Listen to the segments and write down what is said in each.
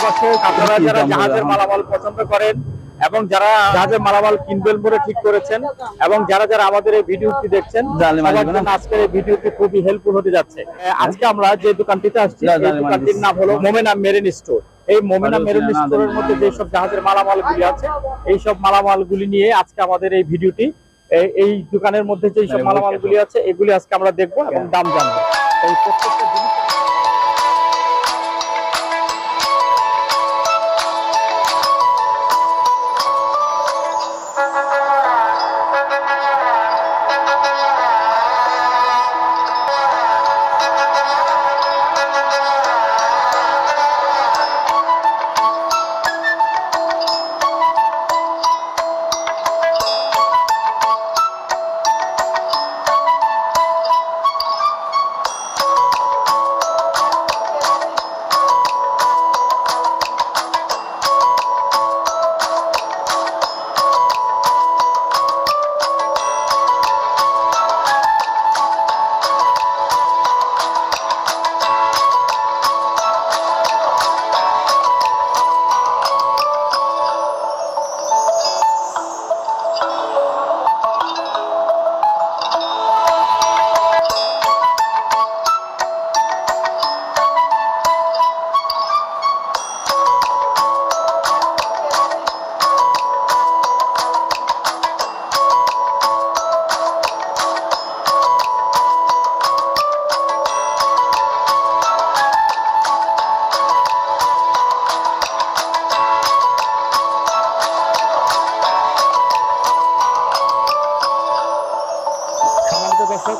দর্শক, আপনারা যারা জাহাজের মালামাল পছন্দ করেন এবং যারা জাহাজের মালামাল কিনবেন বলে ঠিক করেছেন এবং যারা যারা আমাদের এই ভিডিওটি দেখছেন, আজকের এই ভিডিওটি খুবই হেল্পফুল হতে যাচ্ছে। আজকে আমরা যে দোকানটিতে আসছি, এই দোকানটির নাম হলো মোমেনা মেরিন স্টোর। এই মোমেনা মেরিন স্টোরের মধ্যে যেসব জাহাজের মালামালগুলি আছে, এই সব মালামালগুলি নিয়ে আজকে আমাদের এই ভিডিওটি। এই দোকানের মধ্যে যে সব মালামালগুলি আছে, এগুলি আজকে আমরা দেখবো এবং দাম জানবো। এই প্রত্যেকটা জিনিস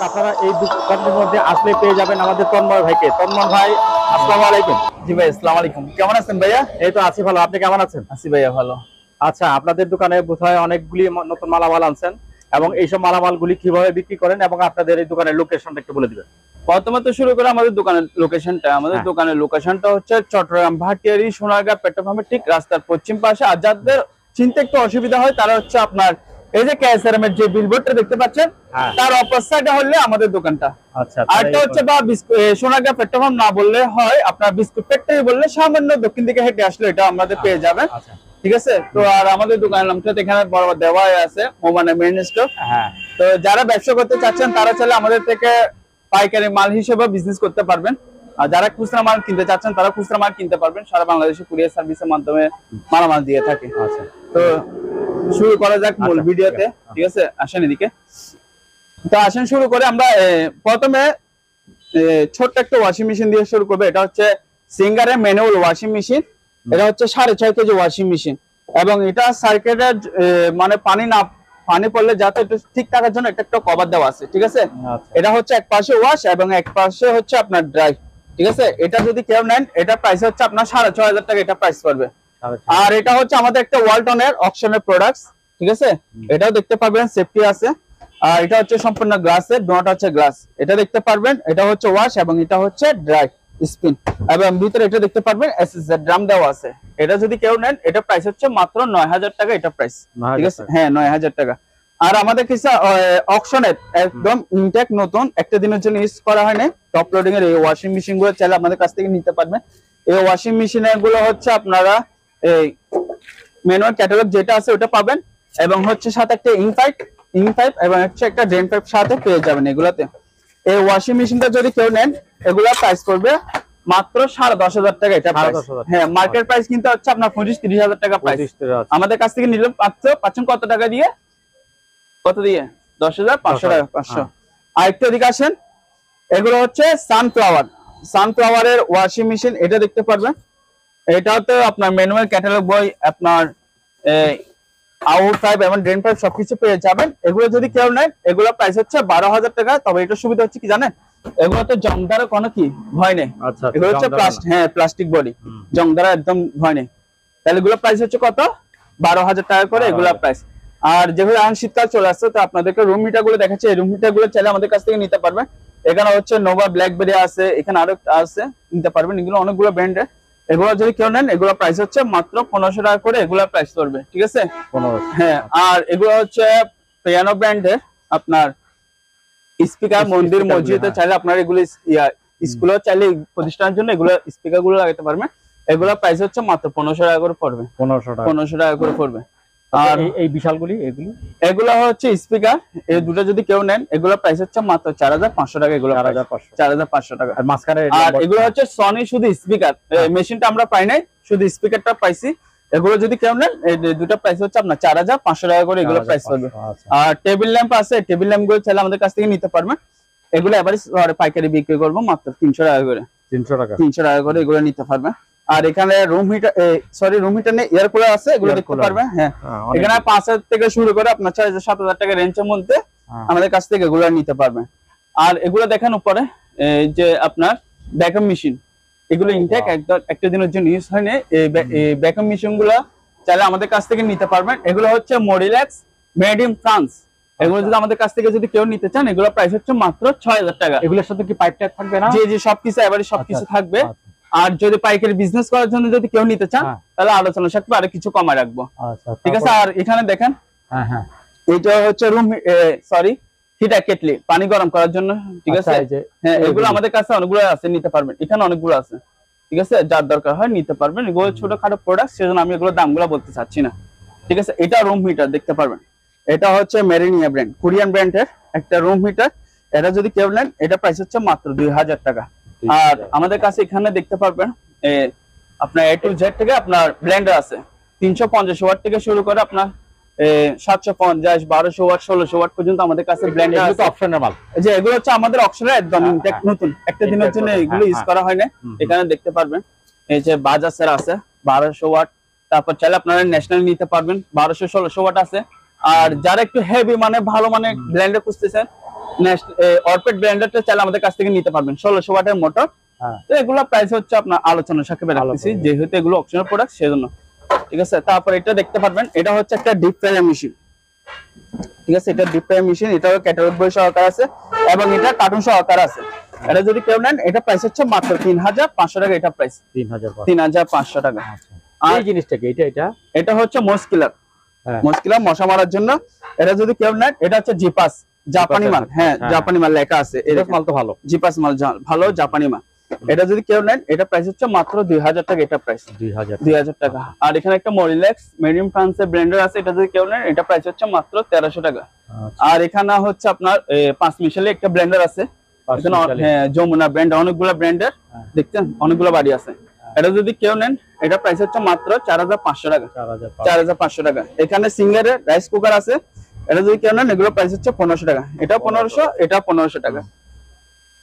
আপনারা এই দোকানের মধ্যে আসলে পেয়ে যাবেন আমাদের তন্ময় ভাইকে। তন্ময় ভাই, আসসালামু আলাইকুম। জি ভাই, আসসালামু আলাইকুম। কেমন আছেন ভাইয়া? এই তো আছি ভালো, আপনি কেমন আছেন? আছি ভাইয়া ভালো। আচ্ছা, আপনাদের দোকানে বোধহয় অনেকগুলি নতুন মালামাল আনছেন এবং এইসব মালামালগুলি কিভাবে বিক্রি করেন এবং আপনাদের এই দোকানের লোকেশনটা একটু বলে দিবেন। প্রথমত শুরু করে আমাদের দোকানের লোকেশনটা। আমাদের দোকানের লোকেশনটা হচ্ছে চট্টগ্রাম ভাটিয়ারি সোনারগাঁ পেট্রোল পাম্পের ঠিক রাস্তার পশ্চিম পাশে। আর যাদের চিনতে একটু অসুবিধা হয় তারা হচ্ছে আপনার এই যে কেএসআরএম এর যে বিলবোর্ডটা দেখতে পাচ্ছেন, তার অপর সাইডে হলে আমাদের দোকানটা। আচ্ছা, আরটা হচ্ছে বা সোনারগাঁ পেট্রোল পাম্প না বললে হয়, আপনার বিস্কুট ফ্যাক্টরি বললে সামান্য দক্ষিণ দিকে হেঁটে আসলে এটা আমাদের পেয়ে যাবেন। ঠিক আছে? তো আর আমাদের দোকানের নামটা এখানে বরাবর দেওয়া আছে, মোমেনা মেরিন স্টোর। তো যারা ব্যবসা করতে চাচ্ছেন তারা চাইলে আমাদের থেকে পাইকারি মাল হিসেবে বিজনেস করতে পারবেন। আর যারা খুচরা মাল কিনতে চাচ্ছেন তারা খুচরা মাল কিনতে পারবেন। সারা বাংলাদেশে কুরিয়ার সার্ভিসের মাধ্যমে মালামাল দিয়ে থাকে। তো শুরু করা যাক মূল ভিডিওতে। ঠিক আছে, আসেন এদিকে। তো আসেন শুরু করে আমরা প্রথমে ছোট্ট একটা ওয়াশিং মেশিন দিয়ে শুরু করবো। এটা হচ্ছে সিঙ্গারের ম্যানুয়াল ওয়াশিং মেশিন। এটা হচ্ছে 6.5 কেজি ওয়াশিং মেশিন এবং এটা সার্কিটের মানে পানি পড়লে যাতে একটু ঠিক থাকার জন্য একটা কভার দেওয়া আছে। ঠিক আছে, এটা হচ্ছে এক পাশে ওয়াশ এবং এক পাশে হচ্ছে আপনার ড্রাই। ঠিক আছে, এটা যদি কেউ নেন এটা প্রাইস হচ্ছে আপনার 6,500 টাকা এটা প্রাইস পড়বে। আর এটা হচ্ছে আমাদের একটা ওয়ালটনের অকশনের প্রোডাক্টস। ঠিক আছে, এটাও দেখতে পারবেন, সেফটি আছে। আর এটা হচ্ছে সম্পূর্ণ গ্লাসের, ডোনাটা হচ্ছে গ্লাস। এটা দেখতে পারবেন, এটা হচ্ছে ওয়াশ এবং এটা হচ্ছে ড্রাই স্পিন। এবং ভিতরে এটা দেখতে পারবেন এসএসআর ড্রাম দেওয়া আছে। এটা যদি কেউ নেন এটা প্রাইস হচ্ছে মাত্র 9,000 টাকা এটা প্রাইস। ঠিক আছে, হ্যাঁ 9,000 টাকা। আর আমাদের কিছু অকশনের একদম ইনটেক নতুন, একটা দিনের জন্য ইউজ করা হয়নি, টপ লোডিং এর এই ওয়াশিং মেশিন গুলো চাইলে আমাদের কাছ থেকে নিতে পারবেন। এই ওয়াশিং মেশিন গুলো হচ্ছে আপনারা এই ম্যানুয়াল ক্যাটালগ যেটা আছে ওটা পাবেন এবং হচ্ছে সাথে একটা ইং পাইপ এবং হচ্ছে একটা ড্রেন পাইপ সাথে পেয়ে যাবেন এগুলাতে। এই ওয়াশিং মেশিনটা যদি কেউ নেন এগুলা প্রাইস পড়বে মাত্র 10,500 টাকা এটা প্রাইস। হ্যাঁ, মার্কেট প্রাইস কিন্তু হচ্ছে আপনার 25-30,000 টাকা প্রাইস। আমাদের কাছ থেকে নিলে পাচ্ছেন কত টাকা দিয়ে? কত দিয়ে? 10,500 টাকা, 500। আর একটু এদিকে আসেন, এগুলো হচ্ছে সানফ্লাওয়ারের ওয়াশিং মেশিন। এটা দেখতে পারবেন, এটাতে আপনার ম্যানুয়াল ক্যাটালগ বই, আপনার আউট পাইপ এবং ড্রেন পাইপ সবকিছু পেয়ে যাবেন। এগুলো যদি কেউ নেন এগুলো প্রাইস হচ্ছে 12,000 টাকা। তবে এটা সুবিধা হচ্ছে কি জানেন, এগুলোতে জং দ্বারা কোনো কি ভয় নেই। এগুলো হচ্ছে প্লাস্টিক বডি, জং দ্বারা একদম ভয় নেই। তাহলে এগুলো প্রাইস হচ্ছে কত? 12,000 টাকা করে এগুলো প্রাইস। আর যেগুলো এখন শীতকাল চলে আসছে, তো আপনাদেরকে রুম হিটার গুলো দেখাচ্ছি। এই রুম হিটার গুলো চাইলে আমাদের কাছ থেকে নিতে পারবেন। এখানে হচ্ছে নোভা, ব্ল্যাকবেরি আছে, এখানে আরো আছে, নিতে পারবেন। এগুলো অনেকগুলো ব্র্যান্ডের। এগুলো যদি কেউ নেন এগুলো প্রাইস হচ্ছে মাত্র 1500 টাকা করে এগুলো প্রাইস পড়বে। ঠিক আছে, হ্যাঁ। আর এগুলো হচ্ছে পিয়ানো ব্র্যান্ডের, আপনার স্পিকার মন্দির মসজিদে চাইলে আপনার এগুলো স্কুলে চাইলে প্রতিষ্ঠানের জন্য এগুলো স্পিকার গুলো লাগাতে পারবেন। এগুলা প্রাইস হচ্ছে মাত্র 1500 টাকা করে পড়বে। 1500 টাকা করে পড়বে। আর এই বিশালগুলি এগুলা হচ্ছে স্পিকার, এই দুটো যদি কেউ নেন এগুলা প্রাইস হচ্ছে মাত্র 4500 টাকা। এগুলো 4500 টাকা। আর মাঝখানে আর এগুলো হচ্ছে সনি শুধু স্পিকার, মেশিনটা আমরা পাই নাই, শুধু স্পিকারটা পাইছি। এগুলো যদি কেউ নেন এই দুটো প্রাইস হচ্ছে আপনার 4500 টাকা করে এগুলো প্রাইস পড়বে। আর টেবিল ল্যাম্প আছে, টেবিল ল্যাম্প গুলো চাইলে আমাদের কাছ থেকে নিতে পারবেন। এগুলো এভারেজ পাইকারি বিক্রি করবো মাত্র 300 টাকা করে। 300 টাকা করে এগুলো নিতে পারবেন। আর এখানে room heater, sorry room heater নেই, এয়ার কুলার আছে, এগুলো দেখতে পারবেন। হ্যাঁ, এখানে 5000 থেকে শুরু করে আপনার 4000-7000 টাকা রেঞ্জের মধ্যে আমাদের কাছ থেকে এগুলো নিতে পারবেন। আর এগুলো দেখেন উপরে যে আপনার ভ্যাকুয়াম মেশিন, এগুলো ইনটেক একটা দিনের জন্য ইউজ হয় না। এই ভ্যাকুয়াম মেশিন গুলো চাইলে আমাদের কাছ থেকে নিতে পারবেন। এগুলো হচ্ছে মডিলেক্স, মেড ইন ফ্রান্স। এগুলো যদি আমাদের কাছ থেকে যদি কেউ নিতে চান, এগুলো প্রাইস হচ্ছে মাত্র 6000 টাকা। এগুলোর সাথে কি পাইপ ট্যাগ থাকবে না? জি জি, সবকিছু এবারে সবকিছু থাকবে। আর যদি পাইকারি বিজনেস করার জন্য যদি কেউ নিতে চান তাহলে আলোচনা থাকবে, আর কিছু কমায় রাখবো। ঠিক আছে। আর এখানে দেখেন এইটা হচ্ছে রুম, সরি হিটার কেটলি, পানি গরম করার জন্য। ঠিক আছে। হ্যাঁ, এগুলো আমাদের কাছে অনেকগুলো আছে, নিতে পারবেন। এখানে অনেকগুলো আছে। ঠিক আছে, যার দরকার হয় নিতে পারবেন। এগুলো ছোটখাটো প্রোডাক্ট, সেজন্য আমি এগুলো দামগুলো বলতে চাচ্ছি না। ঠিক আছে। এটা রুম হিটার দেখতে পারবেন। এটা হচ্ছে মেরিনিয়া ব্র্যান্ড, কোরিয়ান ব্র্যান্ডের একটা রুম হিটার। এটা যদি কেউ নেন এটা প্রাইস হচ্ছে মাত্র 2000 টাকা। আর আমাদের কাছে এখানে দেখতে পারবেন আপনার A to Z থেকে আপনার ব্লেন্ডার আছে 350 ওয়াট থেকে শুরু করে আপনার 750, 1200 ওয়াট, 1600 ওয়াট পর্যন্ত আমাদের কাছে ব্লেন্ডার আছে। এগুলো অপশনাল মাল, যে এগুলো হচ্ছে আমাদের অপশনাল, একদম নতুন, একটা দিনের জন্য এগুলো ইউজ করা হয় না। এখানে দেখতে পারবেন এই যে বাজাজের আছে 1200 ওয়াট। তারপর চাইলে আপনারা ন্যাশনাল নিতে পারবেন, 1200, 1600 ওয়াট আছে। আর যারা একটু হেভি মানে ভালো মানে ব্লেন্ডার খুঁজতেছেন, অরপেট ব্লেন্ডারটা চাইলে আমাদের কাছ থেকে নিতে পারবেন, 1600 ওয়াটের মোটর। তো এগুলো প্রাইস হচ্ছে আপনার আলোচনা সাপেক্ষে রাখতেছি, যেহেতু এগুলো অপশনাল প্রোডাক্ট সেজন্য। ঠিক আছে। তারপর এটা দেখতে পারবেন, এটা হচ্ছে একটা ডিপ ফ্রায়ার মেশিন। ঠিক আছে, এটা ডিপ ফ্রায়ার মেশিন, এটাও ক্যাটালগ বই সহকারে আছে এবং এটা কার্টুন সহকারে আছে। এটা যদি কেউ নেন এটা প্রাইস হচ্ছে মাত্র 3500 টাকা। এটা প্রাইস 3500 টাকা। এই জিনিসটা কি? এটা হচ্ছে মস্কিলার, মস্কিলার মশা মারার জন্য। এটা যদি কেউ নেন এটা হচ্ছে জিপাস, জাপানি মাল। হ্যাঁ, জাপানি মাল লেখা আছে, এর মাল তো ভালো, জিপাস মাল ভালো, জাপানি মাল। এটা যদি কেউ নেন এটা প্রাইস হচ্ছে মাত্র 2000 টাকা। এটা প্রাইস 2000 টাকা। আর এখানে একটা মডিলেক্স মেডিয়াম ফ্রান্সের ব্লেন্ডার আছে, এটা যদি কেউ নেন এটা প্রাইস হচ্ছে মাত্র 1300 টাকা। আর এখানে হচ্ছে আপনার 5 মিশালি একটা ব্লেন্ডার আছে, হ্যাঁ যমুনা ব্র্যান্ড, অনেকগুলো ব্র্যান্ডের দেখছেন, অনেকগুলো বাড়ি আছে। এটা যদি কেউ নেন এটা প্রাইস হচ্ছে মাত্র 4500 টাকা। 4500 টাকা। এখানে সিঙ্গারের রাইস কুকার আছে, এটা যদি কেউ নেন এগুলো প্রাইস হচ্ছে 1500 টাকা। এটা 1500, এটা 1500 টাকা।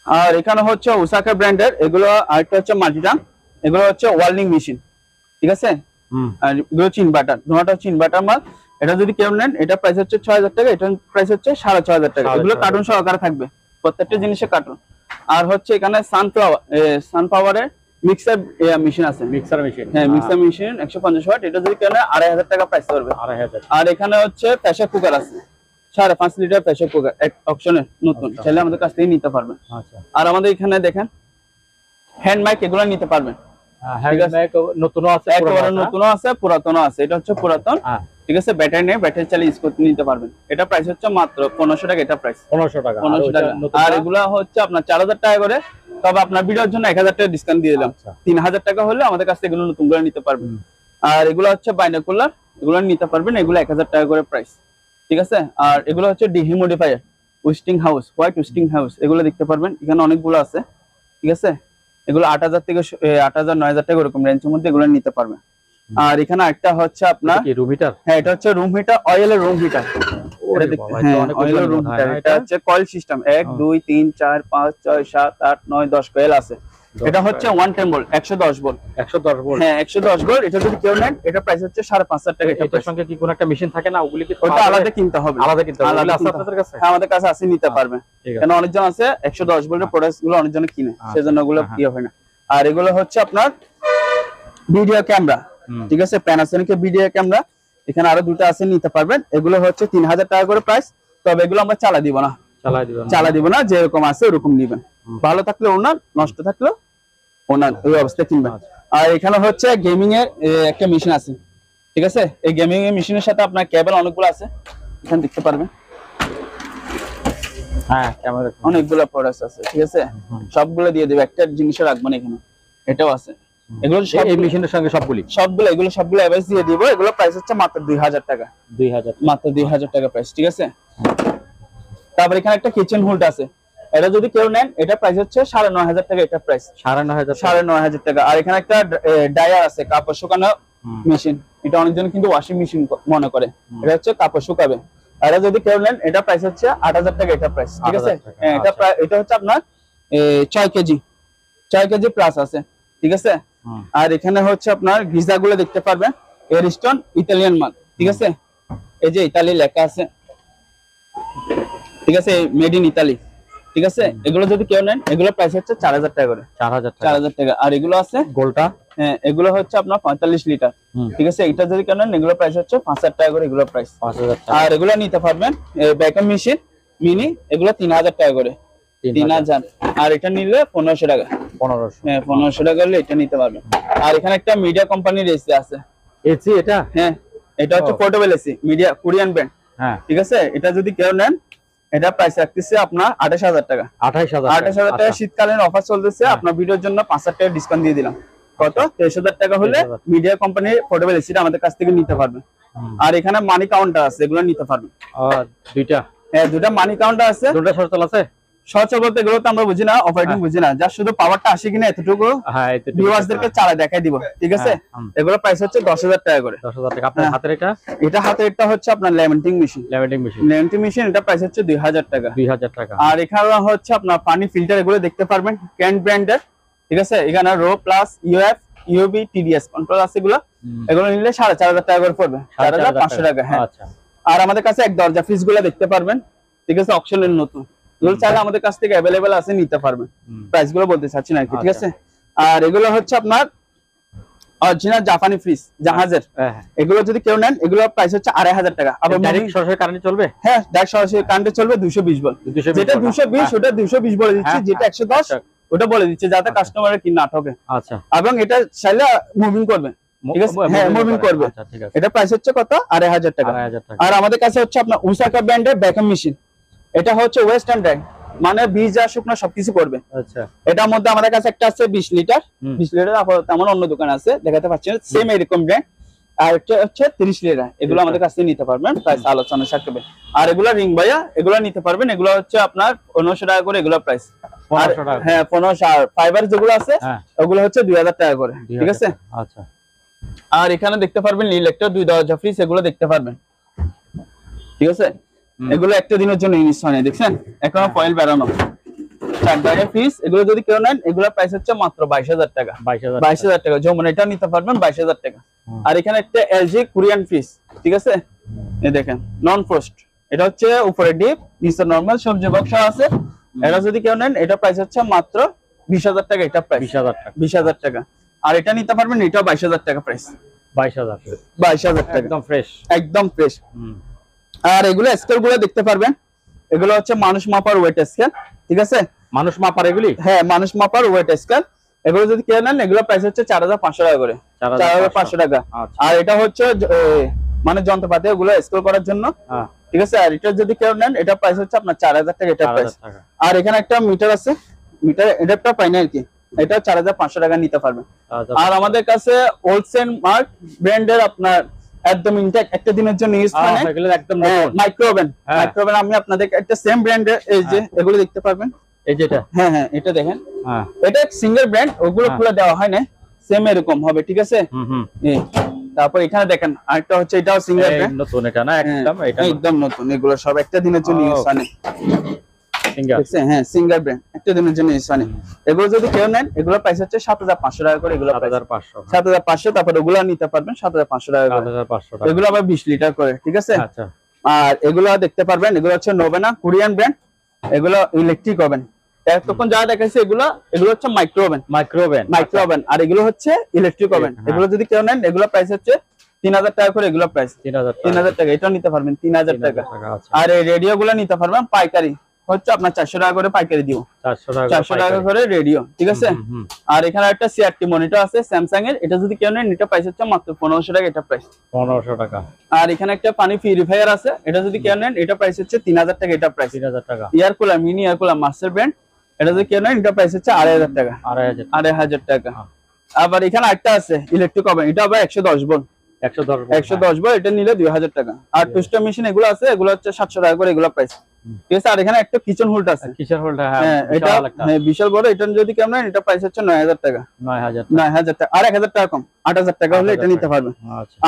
আর এখানে হচ্ছে ওসাকা ব্র্যান্ডের, এগুলো আরেকটা হচ্ছে মাল্টিটাং, এগুলো হচ্ছে ওয়েল্ডিং মেশিন। ঠিক আছে। আর এগুলো চিন বাটার, দুটোটা চিন বাটার মাল। এটা যদি কেউ নেন এটা প্রাইস হচ্ছে 6000 টাকা, এটা প্রাইস হচ্ছে 6500 টাকা। এগুলো কার্টুন সহকারে থাকবে, প্রত্যেকটা জিনিসে কার্টুন। আর হচ্ছে এখানে সানফ্লাওয়ারের মিক্সার মেশিন আছে, মিক্সার মেশিন। হ্যাঁ, মিক্সার মেশিন 150 ওয়াট। এটা যদি কেউ নেন 2500 টাকা প্রাইস পড়বে। 2500। আর এখানে হচ্ছে প্রেসার কুকার আছে, 5.5 লিটার প্রেসার কুকার, এক অপশনে নতুন, চাইলে আমাদের কাছ থেকে নিতে পারবেন। আর আমাদের এখানে দেখেন হ্যান্ড মাইক, এগুলো নিতে পারবেন। নতুনও আছে, একেবারে নতুনও আছে, পুরাতনও আছে। এটা হচ্ছে পুরাতন। ঠিক আছে। ব্যাটারি নেই, ব্যাটারি চালিয়ে ইউজ করতে নিতে পারবেন। এটা প্রাইস হচ্ছে মাত্র 1500 টাকা। এটা প্রাইস 1500 টাকা। আর এগুলা হচ্ছে আপনার 4000 টাকা করে, তবে আপনার ভিডিওর জন্য 1000 টাকা ডিসকাউন্ট দিয়ে দিলাম। 3000 টাকা হলে আমাদের কাছ থেকে এগুলো নতুনগুলো নিতে পারবেন। আর এগুলো হচ্ছে বাইনোকুলার, এগুলো নিতে পারবেন, এগুলো 1000 টাকা করে প্রাইস। ঠিক আছে। আর এগুলো হচ্ছে dehumidifier, wasting house, white wasting house, এগুলো দেখতে পারবেন। এখানে অনেকগুলো আছে। ঠিক আছে। এগুলো 8000 থেকে 8000, 9000 টাকা এরকম রেঞ্জের মধ্যে এগুলো নিতে পারবেন। আর এখানে একটা হচ্ছে আপনার রুম হিটার। হ্যাঁ, এটা হচ্ছে রুম হিটার, অয়েলের রুম হিটার। অয়েলের রুম হিটার। এটা হচ্ছে কয়েল সিস্টেম, 1 2 3 4 5 6 7 8 9 10 কয়েল আছে। এটা হচ্ছে 110 ভোল্ট, 110 ভোল্ট। 110 ভোল্ট। হ্যাঁ, 110 ভোল্ট। এটা যদি কেউ নেন এটা প্রাইস হচ্ছে 5500 টাকা। এটার সঙ্গে কি কোনো একটা মেশিন থাকে না? ওগুলি কি ওটা আলাদা কিনতে হবে? আলাদা কিনতে হবে। আলাদা আছে আপনাদের কাছে? হ্যাঁ, আমাদের কাছে আছে, নিতে পারবেন। কারণ অনেকজন আছে 110 ভোল্টের প্রোডাক্ট গুলো অনেকজন কিনে, সেজন্য ওগুলো কি হয় না। আর এগুলো হচ্ছে আপনার ভিডিও ক্যামেরা। ঠিক আছে, প্যানাসোনিকের ভিডিও ক্যামেরা। এখানে আরো দুটো আছে, নিতে পারবেন। এগুলো হচ্ছে 3000 টাকা করে প্রাইস, তবে এগুলো আমরা চালা দিব না, যেরকম আছে ওরকম নিবেন। ভালো থাকলে ওনার, নষ্ট থাকলে ওনার, ওই অবস্থায় কিনবেন। আর এখানে হচ্ছে গেমিং এর একটা মেশিন আছে। ঠিক আছে। এই গেমিং এর মেশিনের সাথে আপনার কেবল অনেকগুলো আছে, এখানে দেখতে পারবেন। হ্যাঁ, ক্যামেরা অনেকগুলো প্রোডাক্ট আছে। ঠিক আছে। সবগুলো দিয়ে দেবে, একটা জিনিসও রাখবেন এখানে। এটাও আছে। এগুলো এই মেশিনের সঙ্গে সবগুলো সবগুলো এভারেজ দিয়ে দিব। এগুলো প্রাইস হচ্ছে মাত্র 2000 টাকা। 2000 মাত্র 2000 টাকা প্রাইস, ঠিক আছে। তারপর এখানে একটা কিচেন হুড আছে, এটা যদি কেউ নেন এটা প্রাইস হচ্ছে 9500 টাকা। এটা প্রাইস 9500 টাকা। আর এখানে একটা ড্রায়ার আছে, কাপড় শুকানো মেশিন। এটা অনেকজন কিন্তু ওয়াশিং মেশিন মনে করে, এটা হচ্ছে কাপড় শুকাবে। এটা যদি কেউ নেন এটা প্রাইস হচ্ছে 8000 টাকা। এটা প্রাইস, ঠিক আছে। এটা হচ্ছে আপনার 6 কেজি প্লাস আছে, ঠিক আছে। আর এখানে হচ্ছে আপনার গিজা গুলো দেখতে পারবেন, এয়ারস্টোন ইতালিয়ান মাল, ঠিক আছে। এই যে ইতালি লেখা আছে, ঠিক আছে, মেড ইন ইতালি, ঠিক আছে। এগুলো যদি কেউ নেন এগুলো প্রাইস হচ্ছে 4000 টাকা করে। 4000 টাকা। আর এগুলো আছে গোলটা, হ্যাঁ, এগুলো হচ্ছে আপনার 45 লিটার, ঠিক আছে। এটা যদি কেউ নেন এগুলো প্রাইস হচ্ছে 5000 টাকা করে। এগুলো প্রাইস 5000 টাকা। আর এগুলো নিতে পারবেন ভ্যাকুয়াম মেশিন মিনি, এগুলো 3000 টাকা করে। 3000। আর এটা নিলে 1500 টাকা। 1500, হ্যাঁ 1500 টাকা হলে এটা নিতে পারবেন। আর এখানে একটা মিডিয়া কোম্পানির এসি আছে, এসি। এটা হ্যাঁ, এটা হচ্ছে portable AC, media Korean brand, হ্যাঁ, ঠিক আছে। এটা যদি কেউ নেন এটা প্রাইস রাখতেছে আপনার 28000 টাকা। 28000 টাকা। শীতকালীন অফার চলতেছে, আপনার ভিডিওর জন্য 5000 টাকা ডিসকাউন্ট দিয়ে দিলাম। কত? 23000 টাকা হলে মিডিয়া কোম্পানির পোর্টেবল এসিটা আমাদের কাছ থেকে নিতে পারবেন। আর এখানে মানি কাউন্টার আছে, এগুলো নিতে পারবেন। দুইটা, হ্যাঁ, দুটো মানি কাউন্টার আছে। দুটো সচল আছে। সচল বলতে এগুলো তো আমরা বুঝি না, অপারেটিং বুঝি না, যা শুধু পাওয়ারটা আসে কিনা এতটুকু ভিউয়ার্সদেরকে চালা দেখাই দিব, ঠিক আছে। এগুলো প্রাইস হচ্ছে 10000 টাকা করে। 10000 টাকা। আপনার হাতের হাতেরটা হচ্ছে আপনার ল্যামিনেটিং মেশিন, এটা প্রাইস হচ্ছে 2000 টাকা। 2000 টাকা। আর এখানে হচ্ছে আপনার পানি ফিল্টার, এগুলো দেখতে পারবেন ক্যান ব্র্যান্ডের, ঠিক আছে। এখানে RO plus UF UV TDS control আছে। এগুলো নিলে 4500 টাকা করে পড়বে। 4500 টাকা, হ্যাঁ। আর আমাদের কাছে এক দরজা ফ্রিজ গুলো দেখতে পারবেন, ঠিক আছে, অপশনের নতুন। এগুলো চাইলে আমাদের কাছ থেকে অ্যাভেলেবেল আছে, নিতে পারবেন। প্রাইস গুলো বলতে চাচ্ছি না আর কি, ঠিক আছে। আর এগুলো হচ্ছে আপনার অরিজিনাল জাপানি ফ্রিজ, জাহাজের। এগুলো যদি কেউ নেন এগুলো প্রাইস হচ্ছে 2500 টাকা। আবার ডাইরেক্ট সরাসরি কারেন্টে চলবে? হ্যাঁ, ডাইরেক্ট সরাসরি কারেন্টে চলবে। 220 ভোল্ট। যেটা 220 ওটা 220 বলে দিচ্ছে, যেটা 110 ওটা বলে দিচ্ছে, যাতে কাস্টমারের কি না ঠকে। আচ্ছা। এবং এটা চাইলে মুভিং করবে, ঠিক আছে। হ্যাঁ, মুভিং করবে। এটা প্রাইস হচ্ছে কত? 2500 টাকা। আর আমাদের কাছে হচ্ছে আপনার উসাকা ব্র্যান্ডের ভ্যাকুয়াম মেশিন। এটা হচ্ছে ওয়েস্টার্ন ব্র্যান্ড, মানে বীজ আর শুকনো সবকিছু করবে। আচ্ছা। এটার মধ্যে আমাদের কাছে একটা আছে 20 লিটার। 20 লিটার আপাতত আমার অন্য দোকানে আছে, দেখাতে পাচ্ছি না, সেম এরকম ব্র্যান্ড। আর এটা হচ্ছে 30 লিটার। এগুলো আমাদের কাছে নিতে পারবেন, প্রাইস আলোচনা থাকবে। আর এগুলো রিং ভাইয়া, এগুলো নিতে পারবেন। এগুলো হচ্ছে আপনার 1500 টাকা করে। এগুলো প্রাইস 1500 টাকা। হ্যাঁ, 1500। আর ফাইবার যেগুলো আছে ওগুলো হচ্ছে 2000 টাকা করে, ঠিক আছে। আচ্ছা। আর এখানে দেখতে পারবেন ইলেকট্রো 2 দরজা ফ্রিজ, এগুলো দেখতে পারবেন, ঠিক আছে। এগুলো একটা দিনের জন্য ইউজ হয় না, দেখছেন, এখনো ফয়েল বেরানো। 4 দরজা ফ্রিজ, এগুলো যদি কেউ নেন এগুলো প্রাইস হচ্ছে মাত্র 22000 টাকা। 22000 টাকা। যেমন এটা নিতে পারবেন 22000 টাকা। আর এখানে একটা এলজি কোরিয়ান ফ্রিজ, ঠিক আছে, এই দেখেন, নন ফ্রস্ট। এটা হচ্ছে উপরে ডিপ, নিচে নরমাল, সবজি বক্স আছে। এটা যদি কেউ নেন এটা প্রাইস হচ্ছে মাত্র 20000 টাকা। এটা প্রাইস 20000 টাকা। আর এটা নিতে পারবেন, এটা 22000 টাকা প্রাইস। 22000 টাকা, একদম ফ্রেশ, একদম ফ্রেশ। আর এগুলো স্কেল গুলো দেখতে পারবেন, এগুলো হচ্ছে মানুষ মাপার ওয়েট স্কেল, ঠিক আছে। মানুষ মাপার এগুলি? হ্যাঁ, মানুষ মাপার ওয়েট স্কেল। এগুলো যদি কেউ নেন এগুলো প্রাইস হচ্ছে 4500 টাকা করে। 4500 টাকা। আর এটা হচ্ছে মানে যন্ত্রপাতি ওগুলো স্কেল করার জন্য, ঠিক আছে। আর এটা যদি কেউ নেন এটা প্রাইস হচ্ছে আপনার 4000 টাকা। এটা প্রাইস। আর এখানে একটা মিটার আছে, মিটার এডাপ্টার পাই না আর কি, এটা 4500 টাকা নিতে পারবেন। আর আমাদের কাছে ওলসেন মার্ক ব্র্যান্ডের আপনার একদম ইনটেক একটা দিনের জন্য ইউজ মানে একদম মাইক্রোওভেন। আমি আপনাদের একটা সেম ব্র্যান্ডের এই যে এগুলো দেখতে পারবেন, এই যেটা, হ্যাঁ হ্যাঁ, এটা দেখেন, এটা সিঙ্গেল ব্র্যান্ড, ওগুলো খুলে দেওয়া হয় না, সেম এরকম হবে, ঠিক আছে। তারপর এখানে দেখেন আরেকটা হচ্ছে, এটাও সিঙ্গেল ব্র্যান্ড, নতুন। এটা না একদম নতুন। এগুলো সব একটা দিনের জন্য ইউজ হয় না, হ্যাঁ, সিঙ্গেল ব্র্যান্ড, একটা দিনের জন্য ইউজ হয় না। এগুলো যদি কেউ নেন এগুলো প্রাইস হচ্ছে 7500 টাকা করে। এগুলো 7500। তারপর ওগুলো নিতে পারবেন 7500 টাকা করে। এগুলো আবার 20 লিটার করে, ঠিক আছে। আর এগুলো দেখতে পারবেন, এগুলো হচ্ছে নোভেনা কোরিয়ান ব্র্যান্ড। এগুলো ইলেকট্রিক ওভেন। তখন যা দেখাইছে এগুলো হচ্ছে মাইক্রোওভেন। আর এগুলো হচ্ছে ইলেকট্রিক ওভেন। এগুলো যদি কেউ নেন এগুলো প্রাইস হচ্ছে 3000 টাকা করে। এগুলো প্রাইস 3000 টাকা। এটা নিতে পারবেন 3000 টাকা। আর এই রেডিও গুলো নিতে পারবেন পাইকারি, হচ্ছে আপনার 400 টাকা করে পাইকারি দিব। 400 টাকা করে রেডিও, ঠিক আছে। আর এখানে একটা সিআরটি মনিটর আছে স্যামসাং এর, এটা যদি কেউ নেন এটা প্রাইস হচ্ছে মাত্র 1500 টাকা। এটা প্রাইস 1500 টাকা। আর এখানে একটা পানি পিউরিফায়ার আছে, এটা যদি কেউ নেন এটা প্রাইস হচ্ছে 3000 টাকা। এটা প্রাইস 3000 টাকা। Air cooler, mini air cooler, master brand, এটা যদি কেউ নেন এটা প্রাইস হচ্ছে 2500 টাকা। 2500 টাকা। আবার এখানে একটা আছে ইলেকট্রিক ওভেন, এটা আবার 110 ভোল্ট। 110 ভোল্ট, এটা নিলে 2000 টাকা। আর টুস্টার মেশিন এগুলো আছে, এগুলো হচ্ছে 700 টাকা করে এগুলো প্রাইস। ঠিক আছে। আর এখানে একটা কিচেন হোল্ড আছে, কিচেন হোল্ড, হ্যাঁ এটা হ্যাঁ বিশাল বড়। এটা যদি কেমন নেন, এটা প্রাইস হচ্ছে 9000 টাকা। 9000 টাকা। আর 1000 টাকা কম, 8000 টাকা হলে এটা নিতে পারবেন।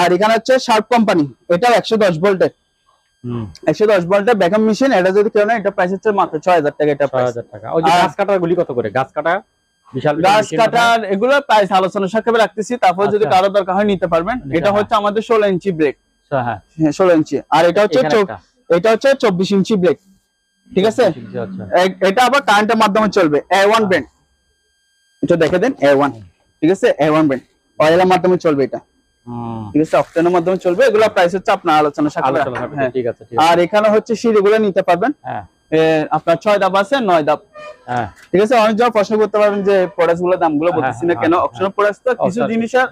আর এখানে হচ্ছে শার্প কোম্পানি, এটা 110 ভোল্টের 110 ভোল্টের ভ্যাকুয়াম মেশিন। এটা যদি কেউ নেন, এটা প্রাইস হচ্ছে মাত্র 6000 টাকা। এটা 6000 টাকা। ওই যে গাছ কাটার গুলি কত করে? গাছ কাটা বিশাল গাছ কাটার এগুলো প্রাইস আলোচনা সাপেক্ষে রাখতেছি, তারপর যদি কারো দরকার হয় নিতে পারবেন। এটা হচ্ছে আমাদের 16 ইঞ্চি ব্লেড, হ্যাঁ 16 ইঞ্চি। আর এটা হচ্ছে 24 ইঞ্চি ব্লেড। ঠিক আছে। এটা আবার কারেন্টের মাধ্যমে চলবে, A1 ব্র্যান্ড। এটা দেখে দেন A1। ঠিক আছে, A1 ব্র্যান্ড, অয়েলের মাধ্যমে চলবে এটা। ঠিক আছে, অক্টেনের মাধ্যমে চলবে। এগুলো প্রাইস হচ্ছে আপনার আলোচনা সাপেক্ষে। ঠিক আছে। আর এখানে হচ্ছে সিঁড়িগুলো নিতে পারবেন, আপনার 6 ধাপ আছে, 9 ধাপ। ঠিক আছে। অনেক জন প্রশ্ন করতে পারবেন যে প্রোডাক্ট গুলো দামগুলো বলতেছি না কেন। অপশনাল প্রোডাক্ট তো কিছু জিনিসের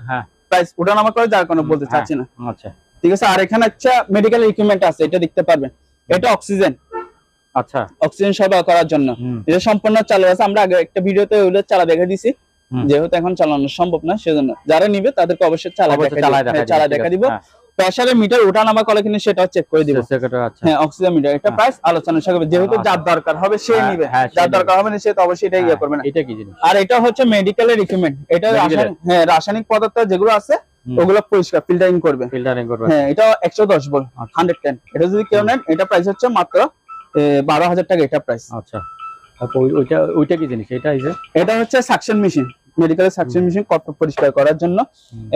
প্রাইস ওঠানামা করে, যার কারণে বলতে চাচ্ছি না। আচ্ছা, ঠিক আছে। আর এখানে একটা মেডিকেল ইকুইপমেন্ট আছে, এটা দেখতে পারবেন। এটা অক্সিজেন, আচ্ছা অক্সিজেন সরবরাহ করার জন্য। এটা সম্পূর্ণ চালু আছে। আমরা আগে একটা ভিডিওতে ওটা চালা দেখা দিছি, যেহেতু এখন চালানো সম্ভব না, সেজন্য যারা নিবে তাদেরকে অবশ্যই চালা দেখা দিব। প্রেসারের মিটার ওঠানামা করে কিনা সেটাও চেক করে দিব। হ্যাঁ, অক্সিজেন মিটার। এটা প্রাইস আলোচনা সাপেক্ষে, যেহেতু যার দরকার হবে সে নিবে, যার দরকার হবে না সে তো অবশ্যই এটা ইয়ে করবে না। এটা কি জিনিস? আর এটা হচ্ছে মেডিকেলের ইকুইপমেন্ট। এটা হ্যাঁ রাসায়নিক পদার্থ যেগুলো আছে ওগুলো পরিষ্কার ফিল্টারিং করবে। হ্যাঁ, এটা 110 ভোল্ট 110। এটা যদি কেউ নেন, এটা প্রাইস হচ্ছে মাত্র 12000 টাকা। এটা প্রাইস। আচ্ছা, ওইটা কি জিনিস? এটা হচ্ছে সাকশন মেশিন, মেডিকেলের সাকশন মেশিন, কত পরিষ্কার করার জন্য।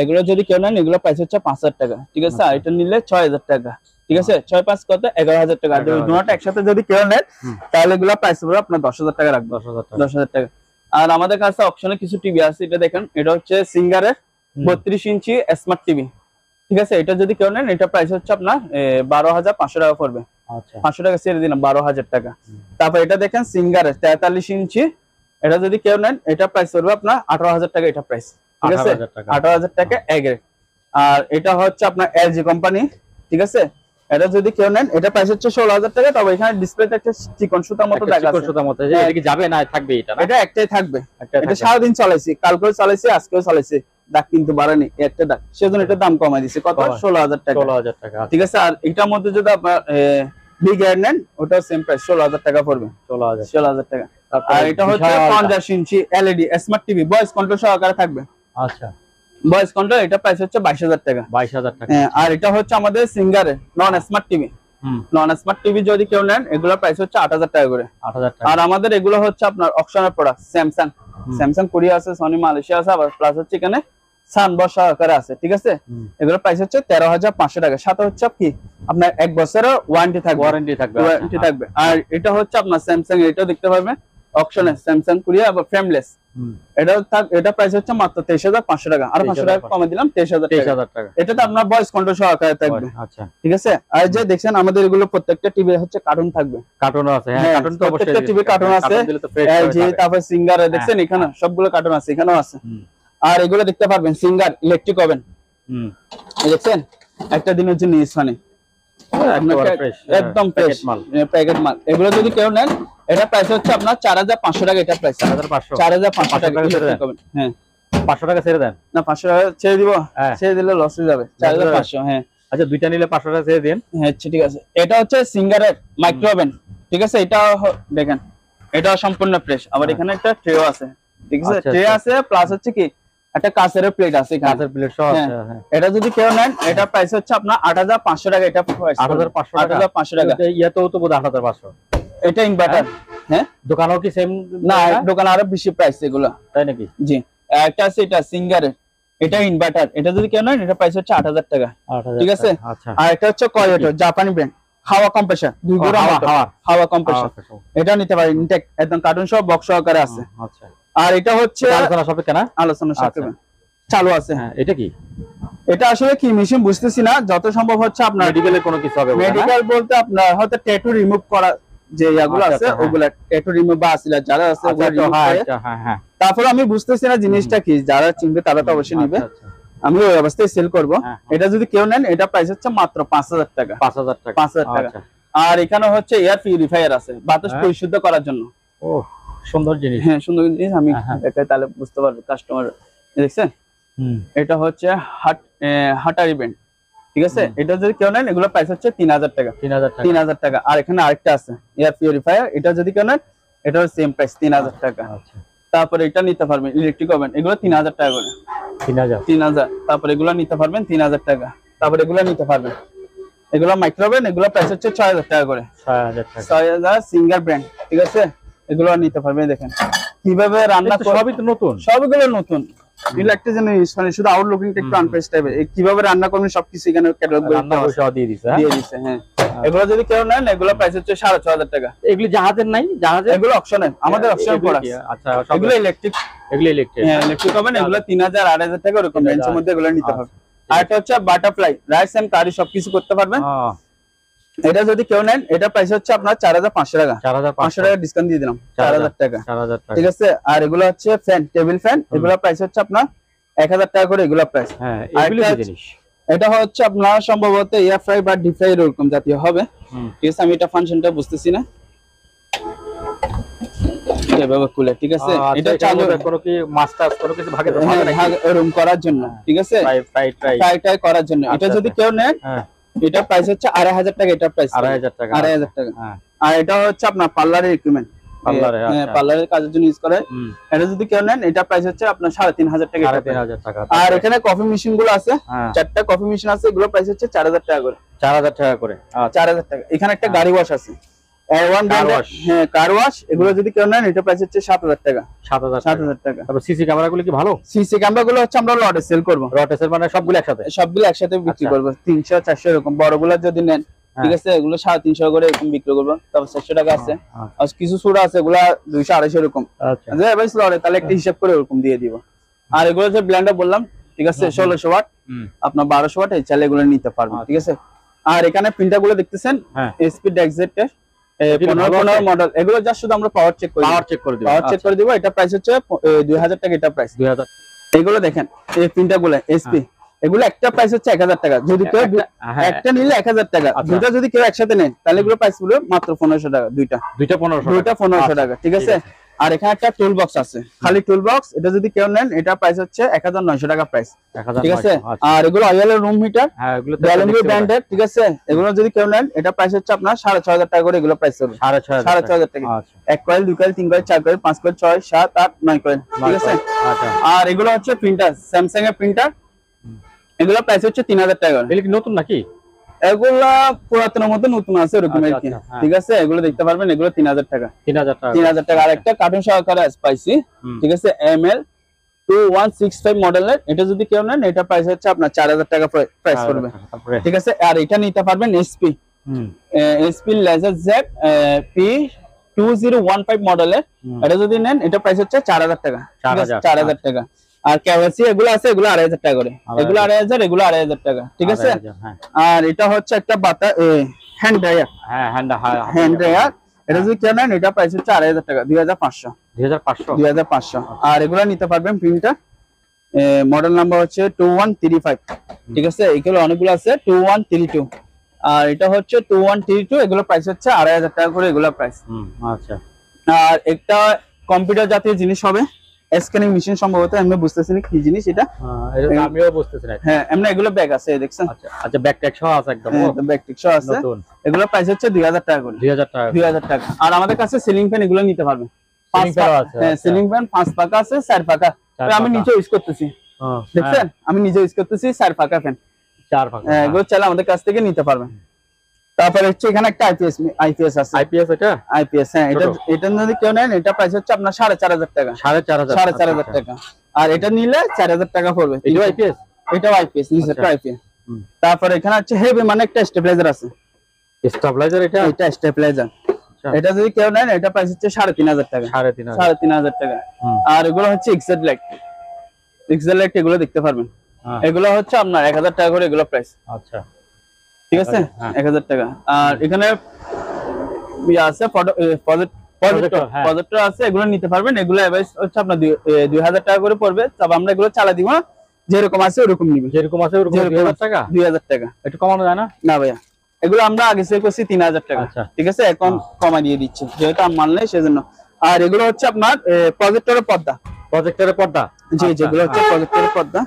এগুলো যদি কেউ নেন, এগুলো প্রাইস হচ্ছে 5000 টাকা। ঠিক আছে। আর এটা নিলে 6000 টাকা। ঠিক আছে। 6 5 কত 11000 টাকা। দুটোটা একসাথে যদি কেউ নেন, তাহলে এগুলো প্রাইস হবে আপনার 10000 টাকা রাখবে। 10000 টাকা। আর আমাদের কাছে অপশনে কিছু টিভি আছে, এটা দেখেন। এটা হচ্ছে সিঙ্গারের 32 ইঞ্চি স্মার্ট টিভি। ঠিক আছে। এটা যদি কেউ নেন, এটা প্রাইস হচ্ছে আপনার 12500 টাকা পড়বে। আচ্ছা, 500 টাকা ছেড়ে দিলাম, 12000 টাকা। তারপর এটা দেখেন সিঙ্গারের 43 ইঞ্চি। এটা যদি কেউ নেন, এটা প্রাইস পড়বে আপনার 18000 টাকা। এটা প্রাইস। ঠিক আছে, 18000 টাকা এগ্রে। আর এটা হচ্ছে আপনার এলজি কোম্পানি। ঠিক আছে। এটা যদি কেউ নেন, এটা প্রাইস হচ্ছে 16000 টাকা। তবে এখানে ডিসপ্লেতে একটা চিকন সুতার মতো দেখা আছে। এটা কি যাবে না থাকবে? এটা একটাই থাকবে। এটা সারাদিন চালাইছি, কালকেও চালাইছি, আজকেও চালাইছি। দাগ কিন্তু বাড়েনি, একটা দাগ, সেজন্য এটা দাম কমাই দিছে। কত? 16000 টাকা। 16000 টাকা। ঠিক আছে। আর এটার মধ্যে যদি আপনার বিগ এয়ার নেন, ওটাও সেম প্রাইস 16000 টাকা পড়বে। 16000 টাকা। আর এটা হচ্ছে 50 inch LED smart TV, voice control সহকারে থাকবে। আচ্ছা, ভয়েস কন্ট্রোল। এটা প্রাইস হচ্ছে 22000 টাকা। 22000 টাকা। হ্যাঁ। আর এটা হচ্ছে আমাদের সিঙ্গারের নন স্মার্ট টিভি। নন স্মার্ট টিভি যদি কেউ নেন, এগুলোর প্রাইস হচ্ছে 8000 টাকা করে। 8000 টাকা। আর আমাদের এগুলো হচ্ছে আপনার অপশনাল প্রোডাক্ট। স্যামসাং কোরিয়া আছে, সনি মালয়েশিয়া আছে, আবার প্লাস হচ্ছে এখানে সানবস সহকারে আছে। ঠিক আছে। এগুলোর প্রাইস হচ্ছে 13500 টাকা। সাথে হচ্ছে কি আপনার 1 বছরের ওয়ারেন্টি থাকবে। আর এটা হচ্ছে আপনার স্যামসাং, এটাও দেখতে পাবেন অপশনে, স্যামসাং কোরিয়া আবার ফ্রেমলেস। এটা প্রাইস হচ্ছে মাত্র 23500 টাকা। আর 500 টাকা কমে দিলাম, 23000 টাকা। এটাতে আপনার ভয়েস কন্ট্রোল সহকারে থাকবে। আচ্ছা, ঠিক আছে। আর যে দেখছেন আমাদের এগুলো প্রত্যেকটা টিভি হচ্ছে কার্টুন থাকবে। কার্টুন আছে, হ্যাঁ কার্টুন তো অবশ্যই। প্রত্যেকটা টিভি কার্টুন আছে। এই যে তারপর সিঙ্গার দেখছেন, এখানে সবগুলো কার্টুন আছে, এখানেও আছে। আর এগুলো দেখতে পারবেন সিঙ্গার ইলেকট্রিক ওভেন। দেখছেন, একটা দিনের জন্য ইউজ মানে একদম ফ্রেশ মাল, প্যাকেট মাল। এগুলো যদি কেউ নেন, এটা প্রাইস হচ্ছে আপনার 4500 টাকা। এটা প্রাইস 4500 টাকা। হ্যাঁ, 500 টাকা ছেড়ে দেন না? 500 টাকা ছেড়ে দিব? ছেড়ে দিলে লস হয়ে যাবে। 4500। হ্যাঁ, আচ্ছা, দুইটা নিলে 500 টাকা ছেড়ে দেন। হ্যাঁ, ঠিক আছে। এটা হচ্ছে সিঙ্গারের মাইক্রো ওভেন। ঠিক আছে। এটা দেখেন, এটা সম্পূর্ণ ফ্রেশ। আবার এখানে একটা ট্রেও আছে। ঠিক আছে, ট্রে আছে, প্লাস হচ্ছে কি একটা কাঁচের প্লেট আছে, কাঁচের প্লেট সহ আছে। এটা যদি কেউ নেন, এটা প্রাইস হচ্ছে আপনার 8500 টাকা। এটা 8500 টাকা। ইয়াতেও তো বোধ 8500। এটা ইনভার্টার। হ্যাঁ, দোকানেও কি সেম? না, দোকানে আরো বেশি প্রাইস এগুলো। তাই নাকি? জি। একটা আছে এটা সিঙ্গারের, এটা ইনভার্টার। এটা যদি কেউ নেন, এটা প্রাইস হচ্ছে 8000 টাকা। ঠিক আছে। আর এটা হচ্ছে কয়োটো, জাপানি ব্র্যান্ড, হাওয়া কম্প্রেসার, 2 গোড়া হাওয়া কম্প্রেসার। এটা নিতে পারেন, ইনটেক একদম কার্টুন সহ বক্স সহকারে আছে। আচ্ছা। আর এটা হচ্ছে আলোচনা সাপেক্ষে না? আলোচনা সাপেক্ষে চালু আছে। হ্যাঁ, এটা কি? এটা আসলে কি মেশিন বুঝতেছি না। যত সম্ভব হচ্ছে আপনার মেডিকেলের কোনো কিছু হবে। মেডিকেল বলতে আপনার হয়তো ট্যাটু রিমুভ করা যে ইয়াগুলো আছে, ওগুলা ট্যাটু রিমুভ বা আসিলা যারা আছে ওগুলা রিমুভ করে। হ্যাঁ হ্যাঁ। তারপর আমি বুঝতেছি না জিনিসটা কি, যারা চিনবে তারা তো অবশ্যই নিবে। আমি ওই অবস্থায় সেল করব। এটা যদি কেউ নেন, এটা প্রাইস হচ্ছে মাত্র 5000 টাকা। 5000 টাকা। আর এখানে হচ্ছে এয়ার পিউরিফায়ার আছে, বাতাস পরিশুদ্ধ করার জন্য। ও, সুন্দর জিনিস। হ্যাঁ, সুন্দর জিনিস। আমি দেখাই, তাহলে বুঝতে পারবে কাস্টমার। দেখছেন এটা হচ্ছে হাটার ইভেন্ট, ঠিক আছে। এটা যদি কেউ নেন এগুলো প্রাইস হচ্ছে 3000 টাকা, 3000 টাকা। আর এখানে আরেকটা আছে এয়ার পিউরিফায়ার, এটা যদি কেউ নেন এটা হচ্ছে সেম প্রাইস 3000 টাকা। তারপরে এটা নিতে পারবেন ইলেকট্রিক ওভেন, এগুলো 3000 টাকা করে, 3000। তারপরে এগুলো নিতে পারবেন 3000 টাকা। তারপরে এগুলো নিতে পারবেন, এগুলো মাইক্রোওভেন, এগুলো প্রাইস হচ্ছে 6000 টাকা করে, 6000 সিঙ্গার ব্র্যান্ড, ঠিক আছে। এগুলো নিতে পারবেন। দেখেন কিভাবে রান্না, সবই তো নতুন, সবগুলো নতুন। ইলেকট্রিক জিনিস, মানে শুধু আউটলুকিংটা একটু আনফ্রেশ টাইপের। কিভাবে রান্না করবেন সবকিছু এখানে ক্যাটালগ দিয়ে দিছে, হ্যাঁ। এগুলো যদি কেউ নেন এগুলো প্রাইস হচ্ছে 6500 টাকা। এগুলো জাহাজের নাই, জাহাজের এগুলো অপশনাল, আমাদের অপশনাল প্রোডাক্ট। আচ্ছা, এগুলো ইলেকট্রিক, হ্যাঁ ইলেকট্রিক হবেন। এগুলো 3000 8000 টাকা এরকম রেঞ্জের মধ্যে এগুলো নিতে হবে। আর এটা হচ্ছে বাটারফ্লাই, রাইস এন্ড কারি সবকিছু করতে পারবেন। এটা যদি কেউ নেন এটা প্রাইস হচ্ছে আপনার 4500 টাকা, 4500 টাকা ডিসকাউন্ট দিয়ে দিলাম, 4000 টাকা, ঠিক আছে। আর এগুলো হচ্ছে ফ্যান, টেবিল ফ্যান, এগুলো প্রাইস হচ্ছে আপনার 1000 টাকা করে, এগুলো প্রাইস। হ্যাঁ, এগুলো কি জিনিস? এটা হচ্ছে আপনার সম্ভবত এয়ার ফ্রাই বা ডিপ ফ্রাই এরকম জাতীয় হবে, ঠিক আছে। আমি এটা ফাংশনটা বুঝতেছি না, এভাবে খুলে, ঠিক আছে। এটা চালু কোনো কি মাস্টার কোনো কিছু ভাগে এরকম করার জন্য, ঠিক আছে, ফ্রাই ট্রাই করার জন্য। এটা যদি কেউ নেন এটা প্রাইস হচ্ছে 2500 টাকা, এটা প্রাইস 2500 টাকা, 2500 টাকা। আর এটা হচ্ছে আপনার পার্লারের ইকুইপমেন্ট, পার্লারের কাজের জন্য ইউজ করে। এটা যদি কেউ নেন এটা প্রাইস হচ্ছে আপনার 3500 টাকা, 3500 টাকা। আর এখানে কফি মেশিন গুলো আছে, 4টা কফি মেশিন আছে, এগুলো প্রাইস হচ্ছে 4000 টাকা করে, 4000 টাকা করে, 4000 টাকা। এখানে একটা গাড়ি ওয়াশ আছে, হ্যাঁ কার ওয়াশ, এগুলো যদি কেউ নেন এটা প্রাইস হচ্ছে 7000 টাকা, 7000 টাকা। তারপর সিসি ক্যামেরা গুলো কি ভালো? সিসি ক্যামেরা গুলো হচ্ছে আমরা লটে সেল করব, লটে সেল মানে সবগুলো একসাথে বিক্রি করব। 300 400 এরকম বড়গুলো যদি নেন, ঠিক আছে, এগুলো 350 করে এরকম বিক্রি করব। তারপর 400 টাকা আছে, আর কিছু ছোট আছে এগুলা 200 250 এরকম। আচ্ছা ভাই লটে তাহলে একটা হিসাব করে এরকম দিয়ে দিব। আর এগুলো যে ব্লেন্ডার বললাম, ঠিক আছে, 1600 ওয়াট, আপনার 1200 ওয়াট, এই চাইলে এগুলো নিতে পারবেন, ঠিক আছে। আর এখানে প্রিন্টার গুলো দেখতেছেন এসপি ডেক্সজেট 15 মডেল, এগুলো জাস্ট শুধু আমরা পাওয়ার চেক করে দিব, এটা প্রাইস হচ্ছে 2000 টাকা, এটা প্রাইস 2000। এগুলো দেখেন এই প্রিন্টার গুলো এসপি, এগুলো একটা প্রাইস হচ্ছে 1000 টাকা, যদি কেউ একটা নিলে 1000 টাকা, দুটো যদি কেউ একসাথে নেন তাহলে এগুলো প্রাইস হলো মাত্র 1500 টাকা, দুইটা 1500 টাকা, ঠিক আছে। আর এখানে একটা টুল বক্স আছে, খালি টুল বক্স, এটা যদি কেউ নেন এটা প্রাইস হচ্ছে 1900 টাকা প্রাইস, ঠিক আছে। আর এগুলো অয়েলের রুম হিটার, ব্যালেন্ডি ব্র্যান্ডের, ঠিক আছে। এগুলো যদি কেউ নেন এটা প্রাইস হচ্ছে আপনার 6500 টাকা করে, এগুলো প্রাইস হবে 6500 টাকা। 1 coil 2 coil 3 coil 4 coil 5 coil 6 7 8 9 coil, ঠিক আছে। আর এগুলো হচ্ছে প্রিন্টার, স্যামসাং এর প্রিন্টার, এগুলো প্রাইস হচ্ছে 3000 টাকা। এগুলো কি নতুন নাকি? এগুলা পুরাতনের মধ্যে নতুন আছে এরকম আর কি, ঠিক আছে। এগুলো দেখতে পারবেন, এগুলো 3000 টাকা, 3000 টাকা। আর একটা কার্টুন সহকারে স্পাইসি, ঠিক আছে, ML 2165 মডেলের, এটা যদি কেউ নেন এটা প্রাইস হচ্ছে আপনার 4000 টাকা প্রাইস পড়বে, ঠিক আছে। আর এটা নিতে পারবেন SP লেজার জেড P2015 মডেলের, এটা যদি নেন এটা প্রাইস হচ্ছে 4000 টাকা, 4000 টাকা। আর ক্যাভাসি এগুলো আছে, এগুলো 2500 টাকা করে, এগুলো 2500, এগুলো 2500 টাকা, ঠিক আছে। আর এটা হচ্ছে একটা বাতা হ্যান্ড ড্রায়ার, হ্যান্ড ড্রায়ার, এটা যদি কেউ নেন এটা প্রাইস হচ্ছে 2500 টাকা, 2500। আর এগুলো নিতে পারবেন প্রিন্টার, মডেল নাম্বার হচ্ছে 2135, ঠিক আছে। এগুলো অনেকগুলো আছে, 2132, আর এটা হচ্ছে 2132, এগুলো প্রাইস হচ্ছে 2500 টাকা করে, এগুলো প্রাইস। আচ্ছা। আর একটা কম্পিউটার জাতীয় জিনিস হবে, স্ক্যানিং মেশিন, সম্ভবত আমি বুঝতেছি না কি জিনিস এটা, আমিও বুঝতেছি না। হ্যাঁ এমনি এগুলো ব্যাগ আছে দেখছেন, আচ্ছা ব্যাগ ট্যাগ সহ আছে একদম, ব্যাগ ট্যাগ সহ আছে, এগুলো প্রাইস হচ্ছে 2000 টাকা করে, 2000 টাকা। আর আমাদের কাছে সিলিং ফ্যান এগুলো নিতে পারবেন, 5 পাকা আছে, হ্যাঁ সিলিং ফ্যান 5 পাকা আছে, 4 পাকা, আমি নিজে ইউজ করতেছি, দেখছেন, আমি নিজে ইউজ করতেছি 4 পাকা ফ্যান, 4 পাকা, এগুলো চাইলে আমাদের কাছ থেকে নিতে পারবেন। তারপরে হচ্ছে এখানে একটা আইপিএস আছে, আইপিএস, হ্যাঁ এটা যদি কেউ নেন এটা প্রাইস হচ্ছে আপনার 4500 টাকা, 4500 টাকা। আর এটা নিলে 4000 টাকা পড়বে, এটাও আইপিএস নিচেরটা আইপিএস। তারপরে এখানে হচ্ছে হেভি মানে একটা স্টেবিলাইজার আছে, এটা স্টেবিলাইজার, এটা যদি কেউ নেন এটা প্রাইস হচ্ছে 3500 টাকা, 3500 টাকা। আর এগুলো হচ্ছে এক্সেল লাইট, এগুলো দেখতে পারবেন, এগুলো হচ্ছে আপনার 1000 টাকা করে, এগুলো প্রাইস, আচ্ছা, ঠিক আছে, 1000 টাকা। আর এখানে আছে প্রজেক্টর আছে, এগুলো নিতে পারবেন, এগুলো এভারেজ হচ্ছে আপনার 2000 টাকা করে পড়বে। তবে আমরা এগুলো চালা দিব না, যেরকম আছে ওরকম নিবেন, যেরকম আছে ওরকম 2000 টাকা, 2000 টাকা। একটু কমানো যায় না? না ভাইয়া, এগুলো আমরা আগে সেল করছি 3000 টাকা, ঠিক আছে, এখন কমা দিয়ে দিচ্ছি যেহেতু আমার মাল নেই সেজন্য। আর এগুলো হচ্ছে আপনার প্রজেক্টরের পর্দা, প্রজেক্টরের পর্দা, জি যেগুলো হচ্ছে প্রজেক্টরের পর্দা,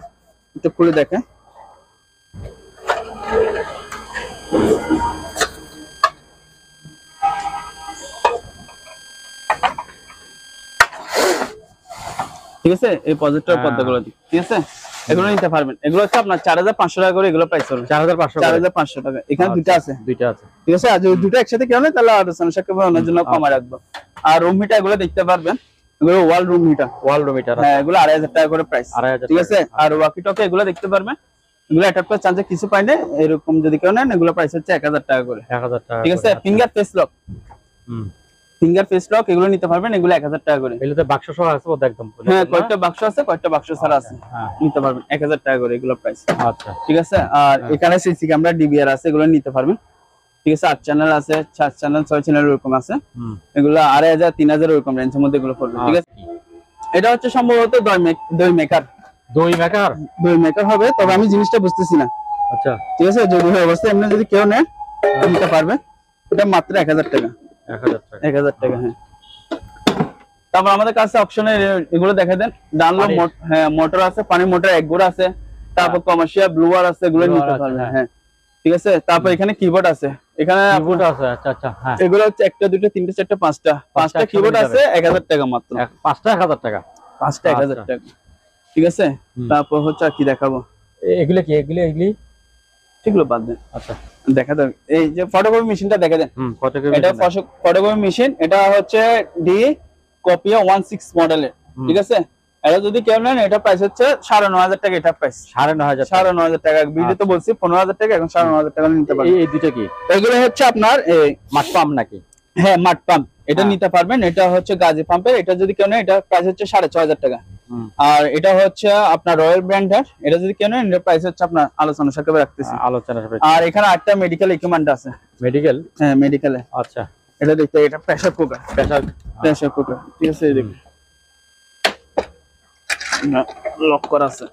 একটু খুলে দেখেন। ঠিক আছে, এই প্রজেক্টর পর্দাগুলো ঠিক আছে, এগুলো নিতে পারবেন। এগুলো হচ্ছে আপনার 4500 টাকা করে এগুলো প্রাইস হবে। 4500 টাকা। এখানে দুইটা আছে, ঠিক আছে। আর যদি দুটো একসাথে কেউ নেয় তাহলে আলোচনা সাপেক্ষে ওনার জন্য কমায় রাখবো। আর রুম হিটার এগুলো দেখতে পারবেন, এগুলো ওয়াল রুম হিটার, হ্যাঁ এগুলো 2500 টাকা করে প্রাইস, ঠিক আছে। আর ওয়াকি টকি এগুলো দেখতে পারবেন, এগুলো অ্যাটাচ করে চার্জে কিছু পাই না, এরকম যদি কেউ নেন এগুলো প্রাইস হচ্ছে 1000 টাকা করে, 1000 টাকা, ঠিক আছে। ফিঙ্গার ফেস লক এগুলো নিতে পারবেন, এগুলো 1000 টাকা করে। এগুলোতে বাক্স সহ আছে বোধ একদম, হ্যাঁ কয়েকটা বাক্স আছে, কয়েকটা বাক্স ছাড়া আছে, নিতে পারবেন 1000 টাকা করে এগুলো প্রাইস। আচ্ছা ঠিক আছে। আর এখানে সিসি ক্যামেরা ডিভিআর আছে, এগুলো নিতে পারবেন, ঠিক আছে। 8 চ্যানেল আছে, 4 চ্যানেল 6 চ্যানেল এরকম আছে, এগুলো 2500 3000 এরকম রেঞ্জের মধ্যে এগুলো পড়বে, ঠিক আছে। এটা হচ্ছে সম্ভবত দই মেকার হবে, তবে আমি জিনিসটা বুঝতেছি না। আচ্ছা ঠিক আছে, যদি হয় অবশ্যই এমনি যদি কেউ নেয় নিতে পারবে, এটা মাত্র 1000 টাকা, 1000 টাকা, হ্যাঁ। তারপর আমাদের কাছে অপশনে এগুলো দেখা দেন, ডানলপ মোটর আছে, পানি মোটর এক গোড়া আছে, তারপর কমার্শিয়াল ব্লুয়ার আছে, এগুলো নিতে পারবে, হ্যাঁ ঠিক আছে। তারপর এখানে কিবোর্ড আছে, এখানে কিবোর্ড আছে, আচ্ছা আচ্ছা, হ্যাঁ এগুলো হচ্ছে 1টা 2টা 3টা 4টা 5টা কিবোর্ড আছে, 1000 টাকা মাত্র, 5টা 1000 টাকা, 5টা 1000 টাকা, ঠিক আছে। তারপর হচ্ছে কি দেখাবো, এগুলো কি এগুলি সেগুলো বাদ দেন, আচ্ছা দেখা দেন। এই যে ফটোকপি মেশিনটা দেখা দেন, এটা ফটোকপি মেশিন, এটা হচ্ছে ডি কপিয়া 16 মডেলের, ঠিক আছে। এটা যদি কেউ নেন এটা প্রাইস হচ্ছে 9500 টাকা, এটা প্রাইস 9500 টাকা। ভিডিও তো বলছি 15000 টাকা, এখন 9500 টাকা নিতে পারবেন। এই দুটো কি এগুলো হচ্ছে আপনার মাঠ পাম্প নাকি? হ্যাঁ মাঠ পাম্প, এটা নিতে পারবেন। এটা হচ্ছে গাজী পাম্পের, এটা যদি কেউ নেন এটা প্রাইস হচ্ছে 6500 টাকা। আর এটা হচ্ছে আপনার রয়্যাল ব্র্যান্ডের, এটা যদি কেউ নেন এটা প্রাইস হচ্ছে আপনার আলোচনা সাপেক্ষে রাখতেছি, আর এখানে একটা মেডিকেল ইকুইপমেন্ট আছে, হ্যাঁ মেডিকেলে, আচ্ছা। এটা দেখতে, এটা প্রেসার কুকার, ঠিক আছে। দেখুন লক করা আছে,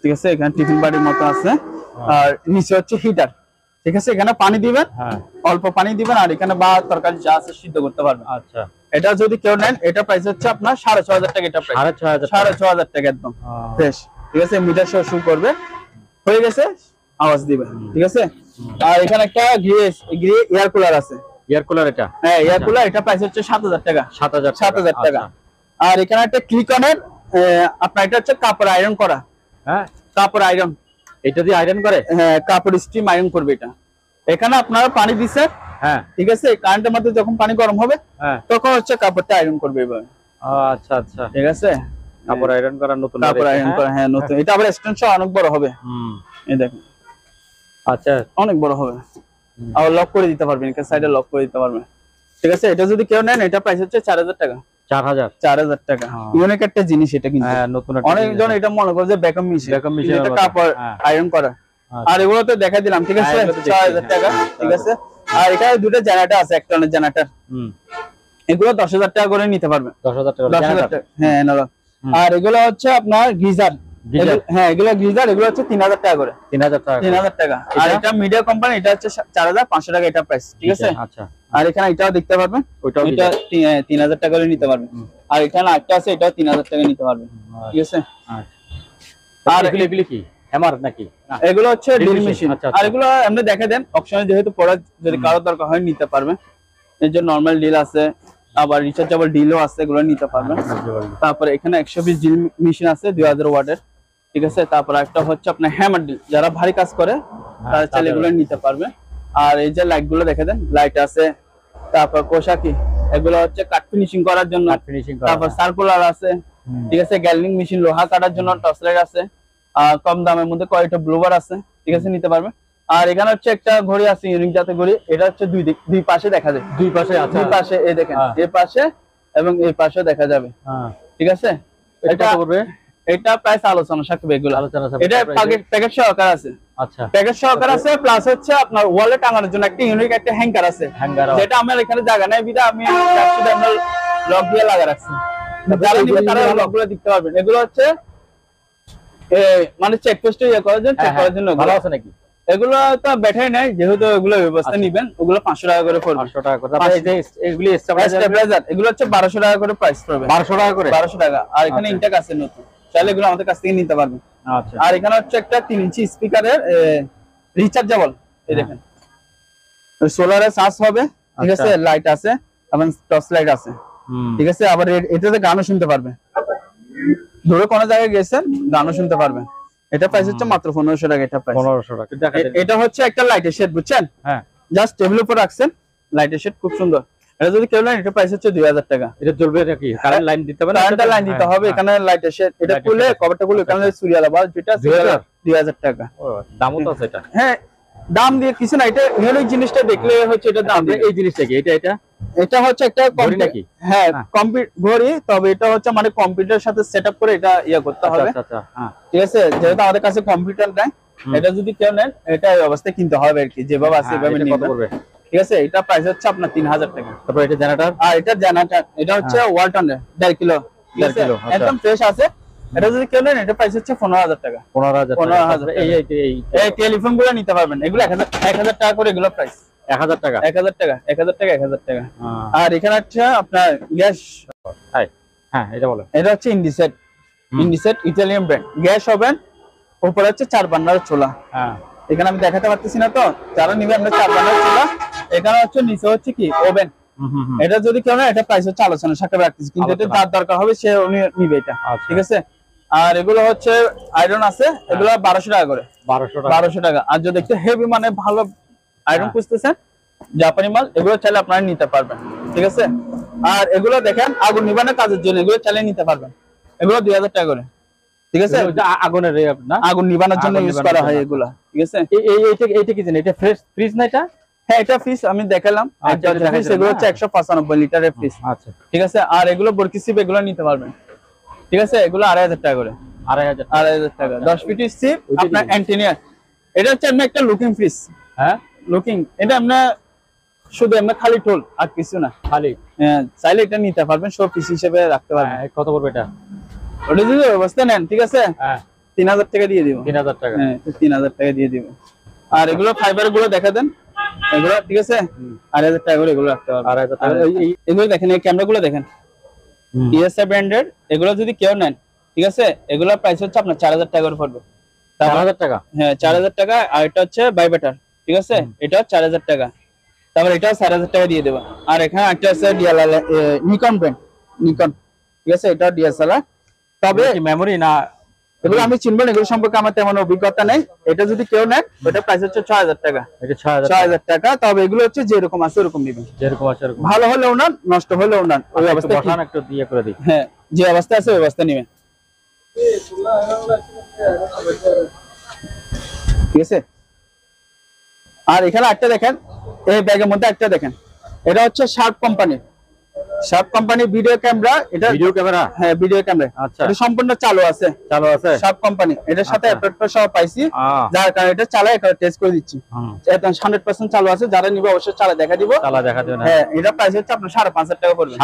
ঠিক আছে। এখানে টিফিন বাড়ির মতো আছে, আর নিচে হচ্ছে হিটার, ঠিক আছে। এখানে পানি দিবেন, অল্প পানি দিবেন, আর এখানে বা তরকারি যা আছে সিদ্ধ করতে পারবেন, আচ্ছা। এটা যদি কেউ নেন এটা প্রাইস হচ্ছে আপনার 6500 টাকা, এটা প্রাইস 6500 টাকা একদম ফ্রেশ, ঠিক আছে। মিটার সহ শুরু করবে, হয়ে গেছে আওয়াজ দিবে, ঠিক আছে। আর এখানে একটা এয়ার কুলার আছে, এটা হ্যাঁ এয়ার কুলার, এটা প্রাইস হচ্ছে 7000 টাকা, 7000 টাকা। আর এখানে একটা ক্লিকনের আপনার, এটা হচ্ছে কাপড় আয়রন করা, হ্যাঁ কাপড় আয়রন, এটা দিয়ে আয়রন করে, হ্যাঁ কাপড় স্টিম আয়রন করবে এটা। এখানে আপনারা পানি দিছে, হ্যাঁ ঠিক আছে, কারেন্টের মধ্যে যখন পানি গরম হবে তখন হচ্ছে কাপড়টা আয়রন করবে এবার, আচ্ছা আচ্ছা, ঠিক আছে। কাপড় আয়রন করা, নতুন কাপড় আয়রন করা, হ্যাঁ নতুন। এটা আবার এক্সটেনশন অনেক বড় হবে, এই দেখুন, আচ্ছা অনেক বড় হবে। আর লক করে দিতে পারবেন, এখানে সাইডে লক করে দিতে পারবেন, ঠিক আছে। এটা যদি কেউ নেন এটা প্রাইস হচ্ছে 4000 টাকা, 4000 টাকা। ইউনিক একটা জিনিস এটা, কিন্তু নতুন অনেকজন এটা মনে করে যে ব্যাকআপ মেশিন, এটা কাপড় আয়রন করা। আর এগুলো তো দেখাই দিলাম, ঠিক আছে, 6000 টাকা, ঠিক আছে। আর এখানে দুটো জেনারেটর আছে, এক টনের জেনারেটর, এগুলো 10000 টাকা করে নিতে পারবেন, 10000 টাকা, হ্যাঁ না। আর এগুলো হচ্ছে আপনার গিজার, হ্যাঁ এগুলো গিজার, এগুলো হচ্ছে 3000 টাকা করে, 3000 টাকা। আর এটা মিডিয়া কোম্পানি, এটা হচ্ছে 4500 টাকা, এটা প্রাইস, ঠিক আছে। আচ্ছা, আর এখানে এটাও দেখতে পারবেন, এটা 3000 টাকা করে নিতে পারবেন। আর এখানে আরেকটা আছে, এটাও 3000 টাকা নিতে পারবেন, ঠিক আছে। আর এগুলো কি হ্যামার নাকি? এগুলো হচ্ছে ড্রিল মেশিন। আর এগুলো এমনি দেখে দেন অপশনে, যেহেতু প্রোডাক্ট যদি কারো দরকার হয় নিতে পারবেন। এর জন্য নরমাল ডিল আছে, আবার রিচার্জেবল ডিলও আছে, এগুলো নিতে পারবেন। তারপরে এখানে 120 ড্রিল মেশিন আছে 2000 ওয়াটের, ঠিক আছে। তারপর একটা হচ্ছে আপনার হ্যামার ড্রিল, যারা ভারী কাজ করে তারা চাইলে এগুলো নিতে পারবে। আর এই যে লাইট গুলো দেখে দেন, লাইট আছে। তারপর কোষাকি, এগুলো হচ্ছে কাট ফিনিশিং করার জন্য, তারপর সার্কুলার আছে, ঠিক আছে। গ্যালনিং মেশিন, লোহা কাটার জন্য টর্চ লাইট আছে। আর কম দামের মধ্যে কয়েকটা ব্লোবার আছে, ঠিক আছে, নিতে পারবে। আর এখানে হচ্ছে একটা ঘড়ি আছে, ইউনিক জাতের ঘড়ি, এটা হচ্ছে দুই পাশে দেখা যায়, দুই পাশে, এই দেখেন, এই পাশে এবং এই পাশে দেখা যাবে, ঠিক আছে। এটা করবে, এটা প্রাইস আলোচনা সাপেক্ষে, এগুলো এটা প্যাকেট সহকারে আছে, আচ্ছা প্যাকেট সহকারে আছে। প্লাস হচ্ছে আপনার ওয়ালে টাঙানোর জন্য একটা ইউনিক একটা হ্যাঙ্গার আছে, যেটা আমার এখানে জায়গা নাই বিধা আমি লক দিয়ে লাগা রাখছি, যারা নিবে তারা লকগুলো দেখতে পারবেন। এগুলো হচ্ছে মানে চেক পোস্টে ইয়ে করার জন্য, চেক করার জন্য। ভালো আছে নাকি? এগুলো তো ব্যাটারি নাই, যেহেতু এগুলো ব্যবস্থা নিবেন, ওগুলো 500 টাকা করে পড়বে। 500 টাকা করে। তারপরে এই যে এগুলি স্টেবিলাইজার, এগুলো হচ্ছে 1200 টাকা করে প্রাইস পড়বে। 1200 টাকা করে। 1200 টাকা। আর এখানে ইনটেক আছে নতুন, চাইলে এগুলো আমাদের কাছ থেকে নিতে পারবেন। আচ্ছা। আর এখানে হচ্ছে একটা 3 ইঞ্চি স্পিকারের রিচার্জেবল, এই দেখেন সোলারে চার্জ হবে, ঠিক আছে, লাইট আছে এবং টর্চ লাইট আছে, ঠিক আছে। আবার এটাতে গানও শুনতে পারবে, ধরে কোন জায়গায় গেছেন গানও শুনতে পারবেন। এটা প্রাইস হচ্ছে মাত্র 1500 টাকা। এটা প্রাইস 1500 টাকা। এটা হচ্ছে একটা লাইটের সেট, বুঝছেন? হ্যাঁ, জাস্ট টেবিল উপর রাখছেন, লাইটের সেট খুব সুন্দর। এটা যদি কেউ নেন, এটা প্রাইস হচ্ছে 2000 টাকা। এটা জ্বলবে নাকি? কারেন্ট লাইন দিতে হবে না? কারেন্ট লাইন দিতে হবে। এখানে লাইটের সেট, এটা খুলে কভারটা খুলে এখানে সিরিয়াল আবার যেটা আছে 2000 টাকা। ও, দামও তো আছে এটা। হ্যাঁ, দাম দিয়ে কিছু না, এটা ইউনিক জিনিসটা দেখলে হচ্ছে এটা দাম। এই জিনিসটা কি? এটা হচ্ছে একটা ঘড়ি নাকি? হ্যাঁ, ঘড়ি, তবে এটা হচ্ছে মানে কম্পিউটারের সাথে সেটআপ করে এটা করতে হবে। আচ্ছা, হ্যাঁ, ঠিক আছে। যেহেতু আমাদের কাছে কম্পিউটার নাই, এটা যদি কেউ নেন, এটা এই অবস্থায় কিনতে হবে আর কি, যেভাবে আছে এভাবে নিবে। ঠিক আছে। এটা প্রাইস হচ্ছে আপনার 3000 টাকা। তারপর এটা জেনারেটর। আর এটা জেনারেটর, এটা হচ্ছে ওয়ালটন 1.5 কিলো, 1.5 কিলো, একদম ফ্রেশ আছে। এটা যদি কেউ নেন, এটা প্রাইস হচ্ছে 15000 টাকা। 15000। এই টেলিফোন গুলো নিতে পারবেন, এগুলো 1000 টাকা করে, এগুলো প্রাইস 1000 টাকা। 1000 টাকা, 1000 টাকা, 1000 টাকা। আর এখানে হচ্ছে আপনার গ্যাস। হ্যাঁ, এটা বলো। এটা হচ্ছে ইন্ডিসেট, ইতালিয়ান ব্র্যান্ড গ্যাস ওভেন। উপরে হচ্ছে 4 বার্নারের চুলা। হ্যাঁ, এখানে আমি দেখাতে পারতেছি না, তো যারা নিবে আমরা 4 বার্নারের চুলা। এখানে হচ্ছে নিচে হচ্ছে কি ওভেন। এটা যদি কেউ না, এটা প্রাইস হচ্ছে আলোচনা সাপেক্ষে রাখতেছি, কিন্তু এটা যার দরকার হবে সে উনি নিবে এটা। ঠিক আছে। আর এগুলো হচ্ছে আয়রন আছে, এগুলো 1200 টাকা করে। 1200 টাকা। আর যদি একটু হেভি মানে ভালো আয়রন খুঁজতেছেন, জাপানি মাল, এগুলো চাইলে আপনারা নিতে পারবেন। ঠিক আছে। আর এগুলো দেখেন আগুন নিবানোর কাজের জন্য, এগুলো চাইলে নিতে পারবেন। এগুলো 2000 টাকা করে। ঠিক আছে। আগুনের আগুন নিবানোর জন্য ইউজ করা হয় এগুলা। ঠিক আছে। এইটা কি জানেন? এটা ফ্রিজ না এটা? হ্যাঁ, এটা ফ্রিজ আমি দেখালাম। এগুলো হচ্ছে 195 লিটারের ফ্রিজ। আচ্ছা, ঠিক আছে। আর এগুলো বরকিসিপ, এগুলো নিতে পারবেন। ঠিক আছে। এগুলো 2500 টাকা করে। 2500 টাকা। 10 ফিটের সিপ আপনার অ্যান্টেনিয়া। এটা হচ্ছে আপনার একটা লুকিং ফ্রিজ। হ্যাঁ, লুকিং। এটা আপনার শুধু আপনার খালি টোল, আর কিছু না, খালি। হ্যাঁ, চাইলে এটা নিতে পারবেন, শো পিস হিসেবে রাখতে পারবেন। কত পড়বে এটা? ওটা যদি ব্যবস্থা নেন, ঠিক আছে, 3000 টাকা দিয়ে দিব। 3000 টাকা। হ্যাঁ, 3000 টাকা দিয়ে দিব। আর এগুলো ফাইবার গুলো দেখা দেন, এগুলো ঠিক আছে, 8000 টাকা করে এগুলো রাখতে পারবেন। 8000 টাকা। এগুলো দেখেন, এই ক্যামেরা গুলো দেখেন, ইএসএ ব্র্যান্ডের। এগুলো যদি কেউ নেন, ঠিক আছে, এগুলো প্রাইস হচ্ছে আপনার 4000 টাকা করে পড়বে। 4000 টাকা? হ্যাঁ, 4000 টাকা। আর এটা হচ্ছে বাইবেটার, ঠিক আছে, এটা 4000 টাকা। তারপর এটাও 4000 টাকা দিয়ে দেবা। আর এখানে একটা আছে ডিএসএলআর, নিকন ব্র্যান্ড, নিকন, ঠিক আছে, এটা ডিএসএলআর। তবে মেমোরি না, এগুলো আমি চিনবো না, এগুলো সম্পর্কে আমার তেমন অভিজ্ঞতা নেই। এটা যদি কেউ নেয়, ওটা প্রাইস হচ্ছে 6000 টাকা। এটা 6000 টাকা। তবে এগুলো হচ্ছে যেরকম আছে ওরকম নেবেন, যেরকম আছে এরকম। ভালো হলেও না, নষ্ট হলেও না, ওই অবস্থায় বসান একটু দিয়ে করে দিই। হ্যাঁ, যে অবস্থা আছে ওই অবস্থা নেবেন। ঠিক আছে। আর এখানে একটা দেখেন, এই ব্যাগের মধ্যে একটা দেখেন, এটা হচ্ছে sharp company, sharp company video camera. এটা ভিডিও ক্যামেরা? হ্যাঁ, ভিডিও ক্যামেরা। আচ্ছা, এটা সম্পূর্ণ চালু আছে। শার্প কোম্পানি, এটার সাথে অ্যাপারেটর সহ পাইছি, যার কারণে এটা চালায় এখন টেস্ট করে দিচ্ছি। একদম 100% চালু আছে। যারা নিবে অবশ্যই চালা দেখা দিব। হ্যাঁ, এটা প্রাইস হচ্ছে আপনার 5500 টাকা পড়বে।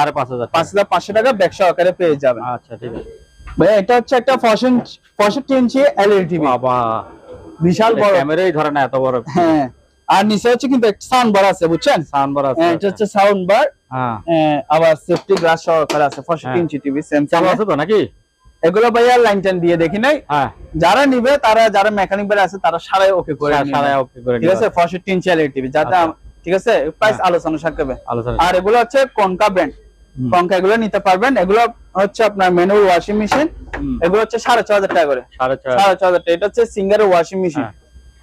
5500 টাকা ব্যাগ সহকারে পেয়ে যাবেন। আচ্ছা, ঠিক আছে ভাই। এটা হচ্ছে একটা 65 ইঞ্চি এলইডি টিভি। বাবা, বিশাল বড় ক্যামেরাই ধরে না এত বড়। হ্যাঁ। আর নিচে হচ্ছে কিন্তু একটা সাউন্ড বার আছে, বুঝছেন? সাউন্ড বার আছে। এটা হচ্ছে সাউন্ড বার। হ্যাঁ, আবার সেফটি গ্লাস সহকারে আছে। 65 ইঞ্চি টিভি চালু আছে তো নাকি? এগুলো ভাইয়া লাইন টাইন দিয়ে দেখি নাই। হ্যাঁ, যারা নিবে, তারা যারা মেকানিক বাইরে আছে, তারা সারাই ওকে করে ঠিক আছে। 65 ইঞ্চি এলইডি টিভি, যাতে ঠিক আছে, প্রাইস আলোচনা সাপেক্ষে। আর এগুলো হচ্ছে কনকা ব্র্যান্ড, কনকা, এগুলো নিতে পারবেন। এগুলো হচ্ছে আপনার ম্যানুয়াল ওয়াশিং মেশিন। এগুলো হচ্ছে 4500 টাকা করে। 4500 টাকা। এটা হচ্ছে সিঙ্গারের ওয়াশিং মেশিন।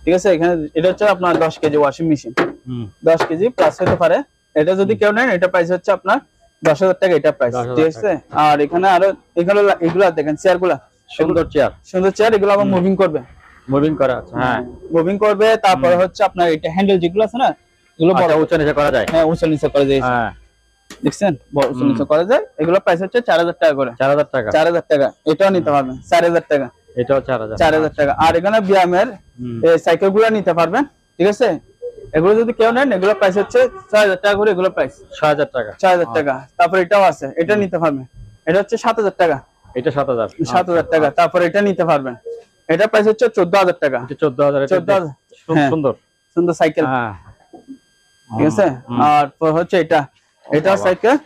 ঠিক আছে। এখানে এটা হচ্ছে আপনার 10 KG washing machine, 10 KG plus হতে পারে। এটা যদি কেউ নেন, এটা প্রাইস হচ্ছে আপনার 10000 টাকা, এটা প্রাইস। ঠিক আছে। আর এখানে আরো এগুলো দেখেন, চেয়ার গুলা, সুন্দর চেয়ার। এগুলো আবার মুভিং করবে, মুভিং করা আছে। হ্যাঁ, মুভিং করবে। তারপরে হচ্ছে আপনার এটা হ্যান্ডেল যেগুলো আছে না, এগুলো বড় উঁচু নিচে করা যায়। হ্যাঁ, উঁচু নিচে করা যায়। হ্যাঁ, দেখছেন, বড় উঁচু নিচে করা যায়। এগুলো প্রাইস হচ্ছে 4000 টাকা করে। 4000 টাকা। 4000 টাকা। এটাও নিতে পারবেন 4000 টাকা। এটাও 4000 টাকা। আর এখানে ব্যায়ামের সাইকেল গুলো নিতে পারবেন। ঠিক আছে। এগুলো যদি কেউ নেন, এগুলো প্রাইস হচ্ছে 6000 টাকা করে। এগুলো প্রাইস 6000 টাকা। 6000 টাকা। তারপর এটাও আছে, এটা নিতে পারবেন। এটা হচ্ছে 7000 টাকা। এটা 7000 টাকা। তারপর এটা নিতে পারবেন। এটা প্রাইস হচ্ছে 14000 টাকা। 14000 হ্যাঁ, সুন্দর সুন্দর সাইকেল। হ্যাঁ ঠিক আছে। আর হচ্ছে এটা সাইকেল,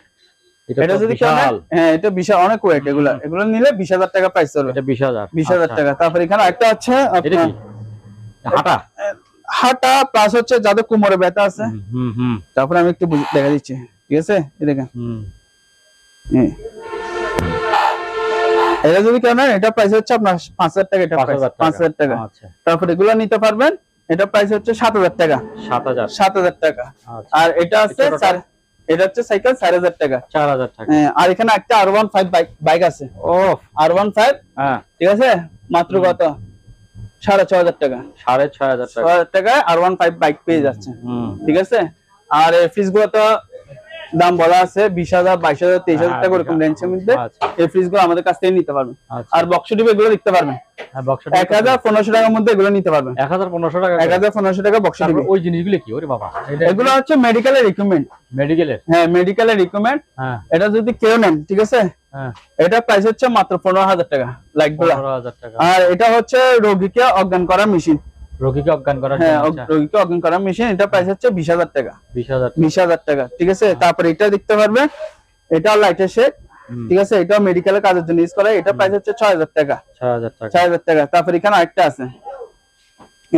এটা যদি বিশাল, হ্যাঁ এটা বিশাল অনেক ওয়েট। এগুলো নিলে 20,000 টাকা প্রাইস চলবে। এটা 20,000 টাকা। তারপর এখানে একটা আছে এটা কি হাঁটা হাঁটা প্লাস হচ্ছে যাদের কোমরে ব্যথা আছে। তারপরে আমি একটু দেখা দিচ্ছি। ঠিক আছে, এই দেখেন এটা যদি কেন এটা প্রাইস হচ্ছে আপনার 5,000 টাকা। এটা 5,000 টাকা। আচ্ছা, তারপর এগুলো নিতে পারবেন, এটা প্রাইস হচ্ছে 7,000 টাকা। 7,000 টাকা। আর এটা আছে এটা হচ্ছে সাইকেল 4,000 টাকা। 4,000 টাকা। আর এখানে একটা R15 বাইক আছে। ও R15, হ্যাঁ ঠিক আছে, মাত্র কত 6,500 টাকা। 6,500 টাকায় R15 বাইক পেয়ে যাচ্ছে। ঠিক আছে। আর এই ফ্রিজ গুলো তো দাম বলা আছে 20,000, 22,000, 23,000 টাকা এরকম রেঞ্জের মধ্যে। এই ফ্রিজ গুলো আমাদের কাছ থেকে নিতে পারবেন। আর বক্স টিভি এগুলো দেখতে পারবেন 1,000-1,500 টাকার মধ্যে এগুলো নিতে পারবেন। 1,000-1,500 টাকা। 1,000-1,500 টাকা বক্স টিভি। ওই জিনিসগুলো কি ওরে বাবা? এগুলো হচ্ছে মেডিকেলের ইকুইপমেন্ট। হ্যাঁ, মেডিকেলের ইকুইপমেন্ট। এটা যদি কেউ নেন, ঠিক আছে, এটা প্রাইস হচ্ছে মাত্র 15,000 টাকা লাইট গুলো। 15,000 টাকা। আর এটা হচ্ছে রোগীকে অজ্ঞান করার মেশিন। রোগীকে অজ্ঞান করার রোগীকে অজ্ঞান করার মেশিন। এটা প্রাইস হচ্ছে 20,000 টাকা। 20,000 টাকা। ঠিক আছে। তারপরে এটা দেখতে পারবেন, এটা লাইটের শেড। ঠিক আছে, এটা মেডিকেলের কাজের জন্য ইউজ করা। এটা প্রাইস হচ্ছে 6,000 টাকা। 6,000 টাকা। তারপর এখানে আরেকটা আছে,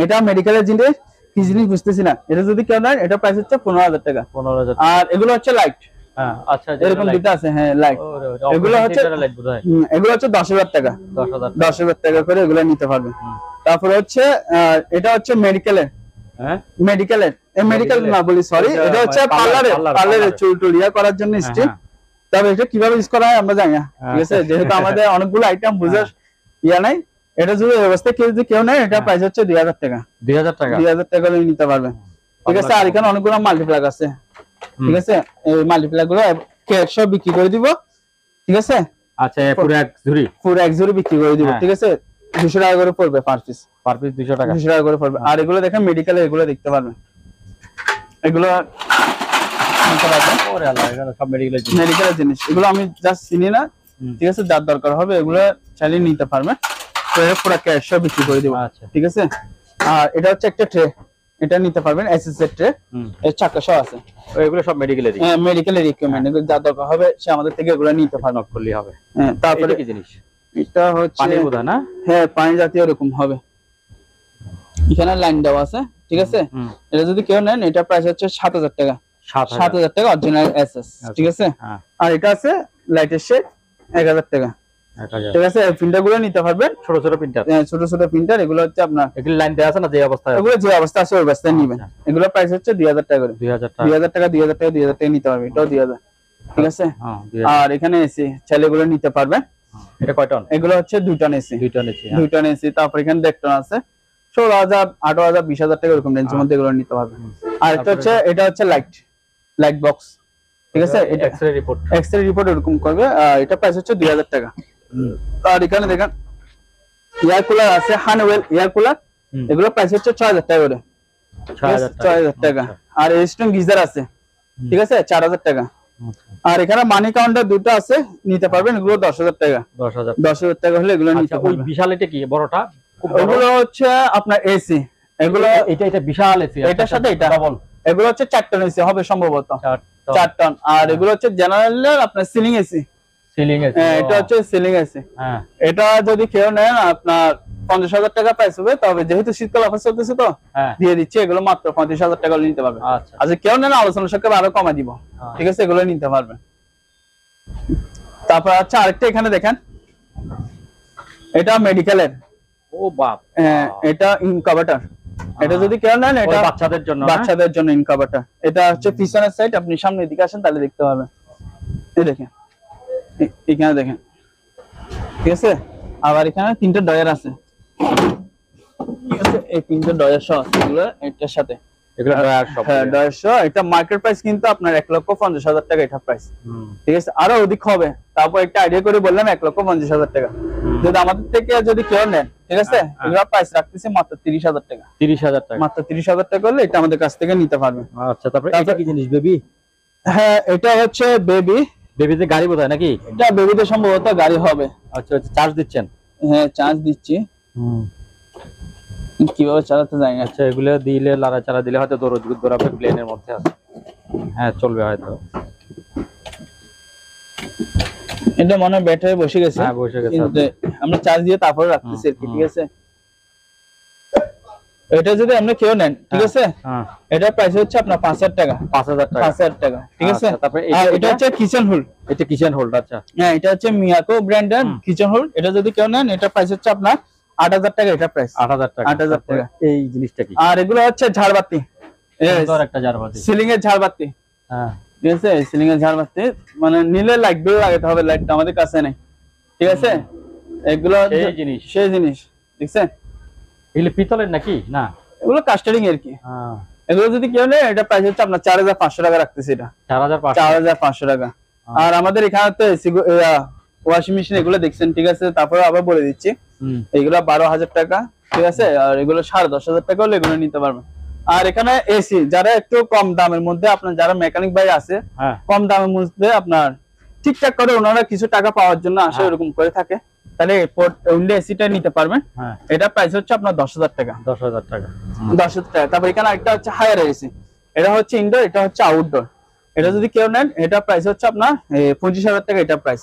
এটা মেডিকেলের জিনিস, কি জিনিস বুঝতেছি না। এটা যদি কেউ নেন, এটা প্রাইস হচ্ছে 15,000 টাকা। 15,000। আর এগুলো হচ্ছে লাইট। আচ্ছা, এরকম দুটো আছে। হ্যাঁ, লাইট। এগুলো হচ্ছে 10,000 টাকা। 10,000 টাকা করে এগুলো নিতে পারবেন। তারপরে হচ্ছে এটা হচ্ছে মেডিকেলের। মেডিকেল না বলি, সরি, এটা হচ্ছে পার্লারে চুল টুল ইয়া করার জন্য স্টিল। তবে এটা কিভাবে ইউজ করা হয় আমরা জানি না। ঠিক আছে, যেহেতু আমাদের অনেকগুলো আইটেম বুঝার ইয়া নাই। এটা যদি ব্যবস্থা কেউ নেয়, এটা প্রাইস হচ্ছে 2,000 টাকা। 2,000 টাকা নিতে পারবেন। ঠিক আছে। আর এখানে অনেকগুলো মাল্টিপ্লাগ আছে। ঠিক আছে, এই মাল্টিপ্লাগ গুলো 100 বিক্রি করে দিব। ঠিক আছে। আচ্ছা, পুরো এক ঝুড়ি বিক্রি করে দিব। ঠিক আছে, 200 টাকা করে পড়বে পার পিস 200 টাকা করে পড়বে। আর এগুলো দেখেন মেডিকেলে, এগুলো দেখতে পারবেন। এগুলো নিতে পারবেন। ওরে আল্লাহ, এগুলো সব মেডিকেলের জিনিস। এগুলো আমি জাস্ট চিনি না। ঠিক আছে, যার দরকার হবে এগুলো চাইলে নিতে পারবেন। তো এটা পুরো 100 বিক্রি করে দিব। ঠিক আছে। আর এটা হচ্ছে একটা ট্রে, এটা নিতে পারবেন। এসএস এর ট্রে, এর চাকা সহ আছে। এগুলো সব মেডিকেলের মেডিকেলের ইকুইপমেন্ট। এগুলো যার দরকার হবে সে আমাদের থেকে এগুলো নিতে পারবে। নক করলেই হবে। তারপরে কি জিনিস? এটা হচ্ছে পানি বোধা না? হ্যাঁ, পানি জাতীয় এরকম হবে। এখানে লাইন দেওয়া আছে। ঠিক আছে। এটা যদি কেউ নেন, এটা প্রাইস হচ্ছে 7,000 টাকা। 7,000 টাকা অরিজিনাল এসএস। ঠিক আছে। আর এটা আছে লাইটের শেড, 1,000 টাকা। ঠিক আছে। প্রিন্টার গুলো নিতে পারবেন, ছোট ছোট প্রিন্টার। এগুলো হচ্ছে আপনার এগুলো লাইন দেওয়া আছে না, যে অবস্থায় এগুলো যে অবস্থা আছে ওই অবস্থায় নেবেন। এগুলো প্রাইস হচ্ছে 2,000 টাকা করে। 2,000 টাকা 2,000 টাকা নিতে পারবেন। এটাও 2,000। ঠিক আছে। আর এখানে এসি ছেলেগুলো নিতে পারবেন। এটা কয় টন? এগুলো হচ্ছে 2 টন এসি। 2 ton AC. তারপর এখানে 1.5 টন আছে। 16,000, 18,000, 20,000 টাকা এরকম রেঞ্জের মধ্যে এগুলো নিতে পারবেন। আর এটা হচ্ছে লাইট বক্স। ঠিক আছে। এটা এক্স-রে রিপোর্ট এরকম করবে। এটা প্রাইস হচ্ছে 2,000 টাকা। আর এখানে দেখেন এয়ার কুলার আছে, হানওয়েল এয়ার কুলার। এগুলো প্রাইস হচ্ছে 6,000 টাকা করে। 6,000 টাকা। আর এস্টন গিজার আছে। ঠিক আছে, 4,000 টাকা। আর এখানে মানি কাউন্টার দুটো আছে, নিতে পারবেন। এগুলো 10,000 টাকা। 10,000 টাকা হলে এগুলো নিতে পারবেন। ওই বিশাল এটা কি বড়টা? ওগুলো হচ্ছে আপনার এসি। এগুলো এটা বিশাল এসি। এটার সাথে এটা ডাবল। এগুলো হচ্ছে 4 টন এসি হবে সম্ভবত। 4 টন। আর এগুলো হচ্ছে জেনারেল আপনার সিলিং এসি। এটা হচ্ছে সিলিং এসি। এটা যদি কেউ নেন, আপনার 50,000 টাকা প্রাইস হবে। তবে যেহেতু শীতকাল অফার চলতেছে তো দিয়ে দিচ্ছি। এগুলো মাত্র 35,000 টাকা নিতে পারবেন। আচ্ছা, কেউ নেন আলোচনা সাপেক্ষে আরো কমাই দিব। ঠিক আছে, এগুলো নিতে পারবেন। তারপর আচ্ছা, আরেকটা এখানে দেখেন, এটা মেডিকেলের। ও বাপ, এটা ইনকিউবেটর। এটা যদি কেউ নেন, এটা বাচ্চাদের জন্য ইনকিউবেটর। এটা হচ্ছে পিছনের সাইড। আপনি সামনের দিকে আসেন তাহলে দেখতে পাবেন। এই দেখেন, এখানে দেখেন। ঠিক আছে। আবার এখানে 3টা ডয়ার আছে। ঠিক আছে, এই 3টা ডয়ার সহ আছে এগুলো এটার সাথে। এগুলো ডয়ার সহ। হ্যাঁ, ডয়ার সহ। এটা মার্কেট প্রাইস কিন্তু আপনার 1,50,000 টাকা এটা প্রাইস। ঠিক আছে, আরো অধিক হবে। তারপর একটা আইডিয়া করে বললাম 1,50,000 টাকা। যদি আমাদের থেকে যদি কেউ নেন, ঠিক আছে, এগুলো প্রাইস রাখতেছি মাত্র 30,000 টাকা। 30,000 টাকা, মাত্র 30,000 টাকা হলে এটা আমাদের কাছ থেকে নিতে পারবেন। আচ্ছা, তারপর এটা কি জিনিস? বেবি। হ্যাঁ, এটা হচ্ছে বেবি। বেবিতে গাড়ি বোধহয় নাকি? এটা বেবিতে সম্ভবত গাড়ি হবে। আচ্ছা, চার্জ দিচ্ছেন? হ্যাঁ, চার্জ দিচ্ছি। কিভাবে চালাতে জানি না। আচ্ছা, এগুলো দিলে লাড়াচাড়া দিলে হয়তো দৌড়াবে, প্লেনের মধ্যে আছে। হ্যাঁ, চলবে হয়তো। এটা মনে হয় ব্যাটারি বসে গেছে। হ্যাঁ, বসে গেছে। কিন্তু আমরা চার্জ দিয়ে তারপরে রাখতেছি আর কি, ঠিক আছে। এটা যদি আপনি কেউ নেন, ঠিক আছে, হ্যাঁ, এটা প্রাইস হচ্ছে আপনার 5000 টাকা। 5000 টাকা। 5000 টাকা, ঠিক আছে। আচ্ছা, তারপরে আর এটা হচ্ছে কিচেন হোল। এটা কিচেন হোল্ড। আচ্ছা, হ্যাঁ, এটা হচ্ছে মিয়াকো ব্র্যান্ডের কিচেন হোল। এটা যদি কেউ নেন, এটা প্রাইস হচ্ছে আপনার 8000 টাকা। এটা প্রাইস 8000 টাকা। 8000 টাকা। এই জিনিসটা কি? আর এগুলো হচ্ছে ঝাড়বাতি, সুন্দর একটা ঝাড়বাতি। সিলিং এর ঝাড়বাতি। হ্যাঁ, ঠিক আছে, সিলিং এর ঝাড়বাতি মানে নিলে লাইট বিল লাগাতে হবে, লাইটটা আমাদের কাছে নেই, ঠিক আছে। এগুলো সেই জিনিস, দেখছেন। এগুলো পিতলের নাকি? না, এগুলো কাস্টারিং এর কি। হ্যাঁ, এগুলো যদি কেউ নেয়, এটা প্রাইস হচ্ছে আপনার 4500 টাকা রাখতেছি। এটা 4500 টাকা। আর আমাদের এখানে তো এসি ওয়াশিং মেশিন এগুলো দেখছেন, ঠিক আছে। তারপরে আবার বলে দিচ্ছি, এগুলো 12000 টাকা, ঠিক আছে। আর এগুলো 10500 টাকা হলে এগুলো নিতে পারবেন। আর এখানে এসি যারা একটু কম দামের মধ্যে, আপনার যারা মেকানিক ভাই আছে, কম দামের মধ্যে আপনার ঠিকঠাক করে ওনারা কিছু টাকা পাওয়ার জন্য আসে, এরকম করে থাকে, তাহলে উইন্ডো এসিটা নিতে পারবেন। এটা প্রাইস হচ্ছে আপনার 10000 টাকা। 10000 টাকা। 10000 টাকা। তারপর এখানে একটা হচ্ছে হায়ার এসি, এটা হচ্ছে ইনডোর, এটা হচ্ছে আউটডোর। এটা যদি কেউ নেন, এটা প্রাইস হচ্ছে আপনার 25000 টাকা। এটা প্রাইস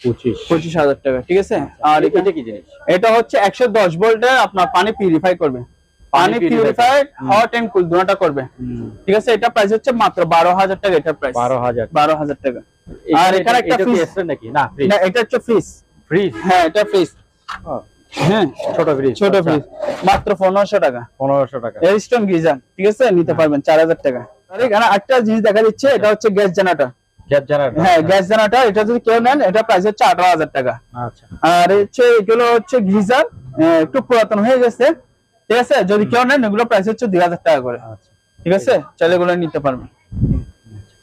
25000 টাকা, ঠিক আছে। আর এটা কি জিনিস? এটা হচ্ছে 110 ভোল্টের আপনার পানি পিউরিফাই করবে, পানি পিউরিফাই হট এন্ড কুল দুটোটা করবে, ঠিক আছে। এটা প্রাইস হচ্ছে মাত্র 12000 টাকা। এটা প্রাইস 12000 টাকা। আর এখানে একটা ফ্রিজ নাকি? না, এটা হচ্ছে ফ্রিজ। হ্যাঁ, এটা ফ্রিজ। হ্যাঁ, ছোট ফ্রিজ মাত্র 1500 টাকা। 1500 টাকা। এরিস্টন গিজার, ঠিক আছে, নিতে পারবেন 4000 টাকা। আর এখানে একটা জিনিস দেখা দিচ্ছে, এটা হচ্ছে গ্যাস জেনারেটর। হ্যাঁ, গ্যাস জেনারেটর। এটা যদি কেউ নেন, এটা প্রাইস হচ্ছে 18000 টাকা। আচ্ছা। আর এগুলো হচ্ছে গিজার, একটু পুরাতন হয়ে গেছে, ঠিক আছে। যদি কেউ নেন, এগুলো প্রাইস হচ্ছে 2000 টাকা করে। আচ্ছা, ঠিক আছে, চাইলে এগুলো নিতে পারবেন।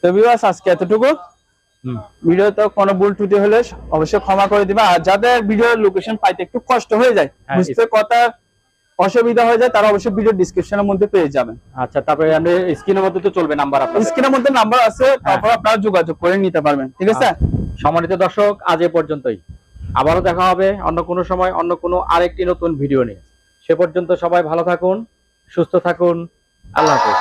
তো ভিউয়ার্স, আজকে এতটুকু। ভিডিওতে কোনো ভুল ত্রুটি হলে অবশ্যই ক্ষমা করে দিবা। আর যাদের ভিডিওর লোকেশন পাইতে একটু কষ্ট হয়ে যায়, বুঝতে কথা অসুবিধা হয়ে যায়, তারা অবশ্যই ভিডিও ডেসক্রিপশনের মধ্যে পেয়ে যাবেন। আচ্ছা, তারপরে আমি স্ক্রিনের মধ্যে তো চলবে নাম্বার, আপনাদের স্ক্রিনের মধ্যে নাম্বার আছে, তারপর আপনারা যোগাযোগ করে নিতে পারবেন, ঠিক আছে। সম্মানিত দর্শক, আজ এ পর্যন্তই। আবারও দেখা হবে অন্য কোনো সময়, অন্য কোনো আরেকটি নতুন ভিডিও নিয়ে। সে পর্যন্ত সবাই ভালো থাকুন, সুস্থ থাকুন। আল্লাহ হাফেজ।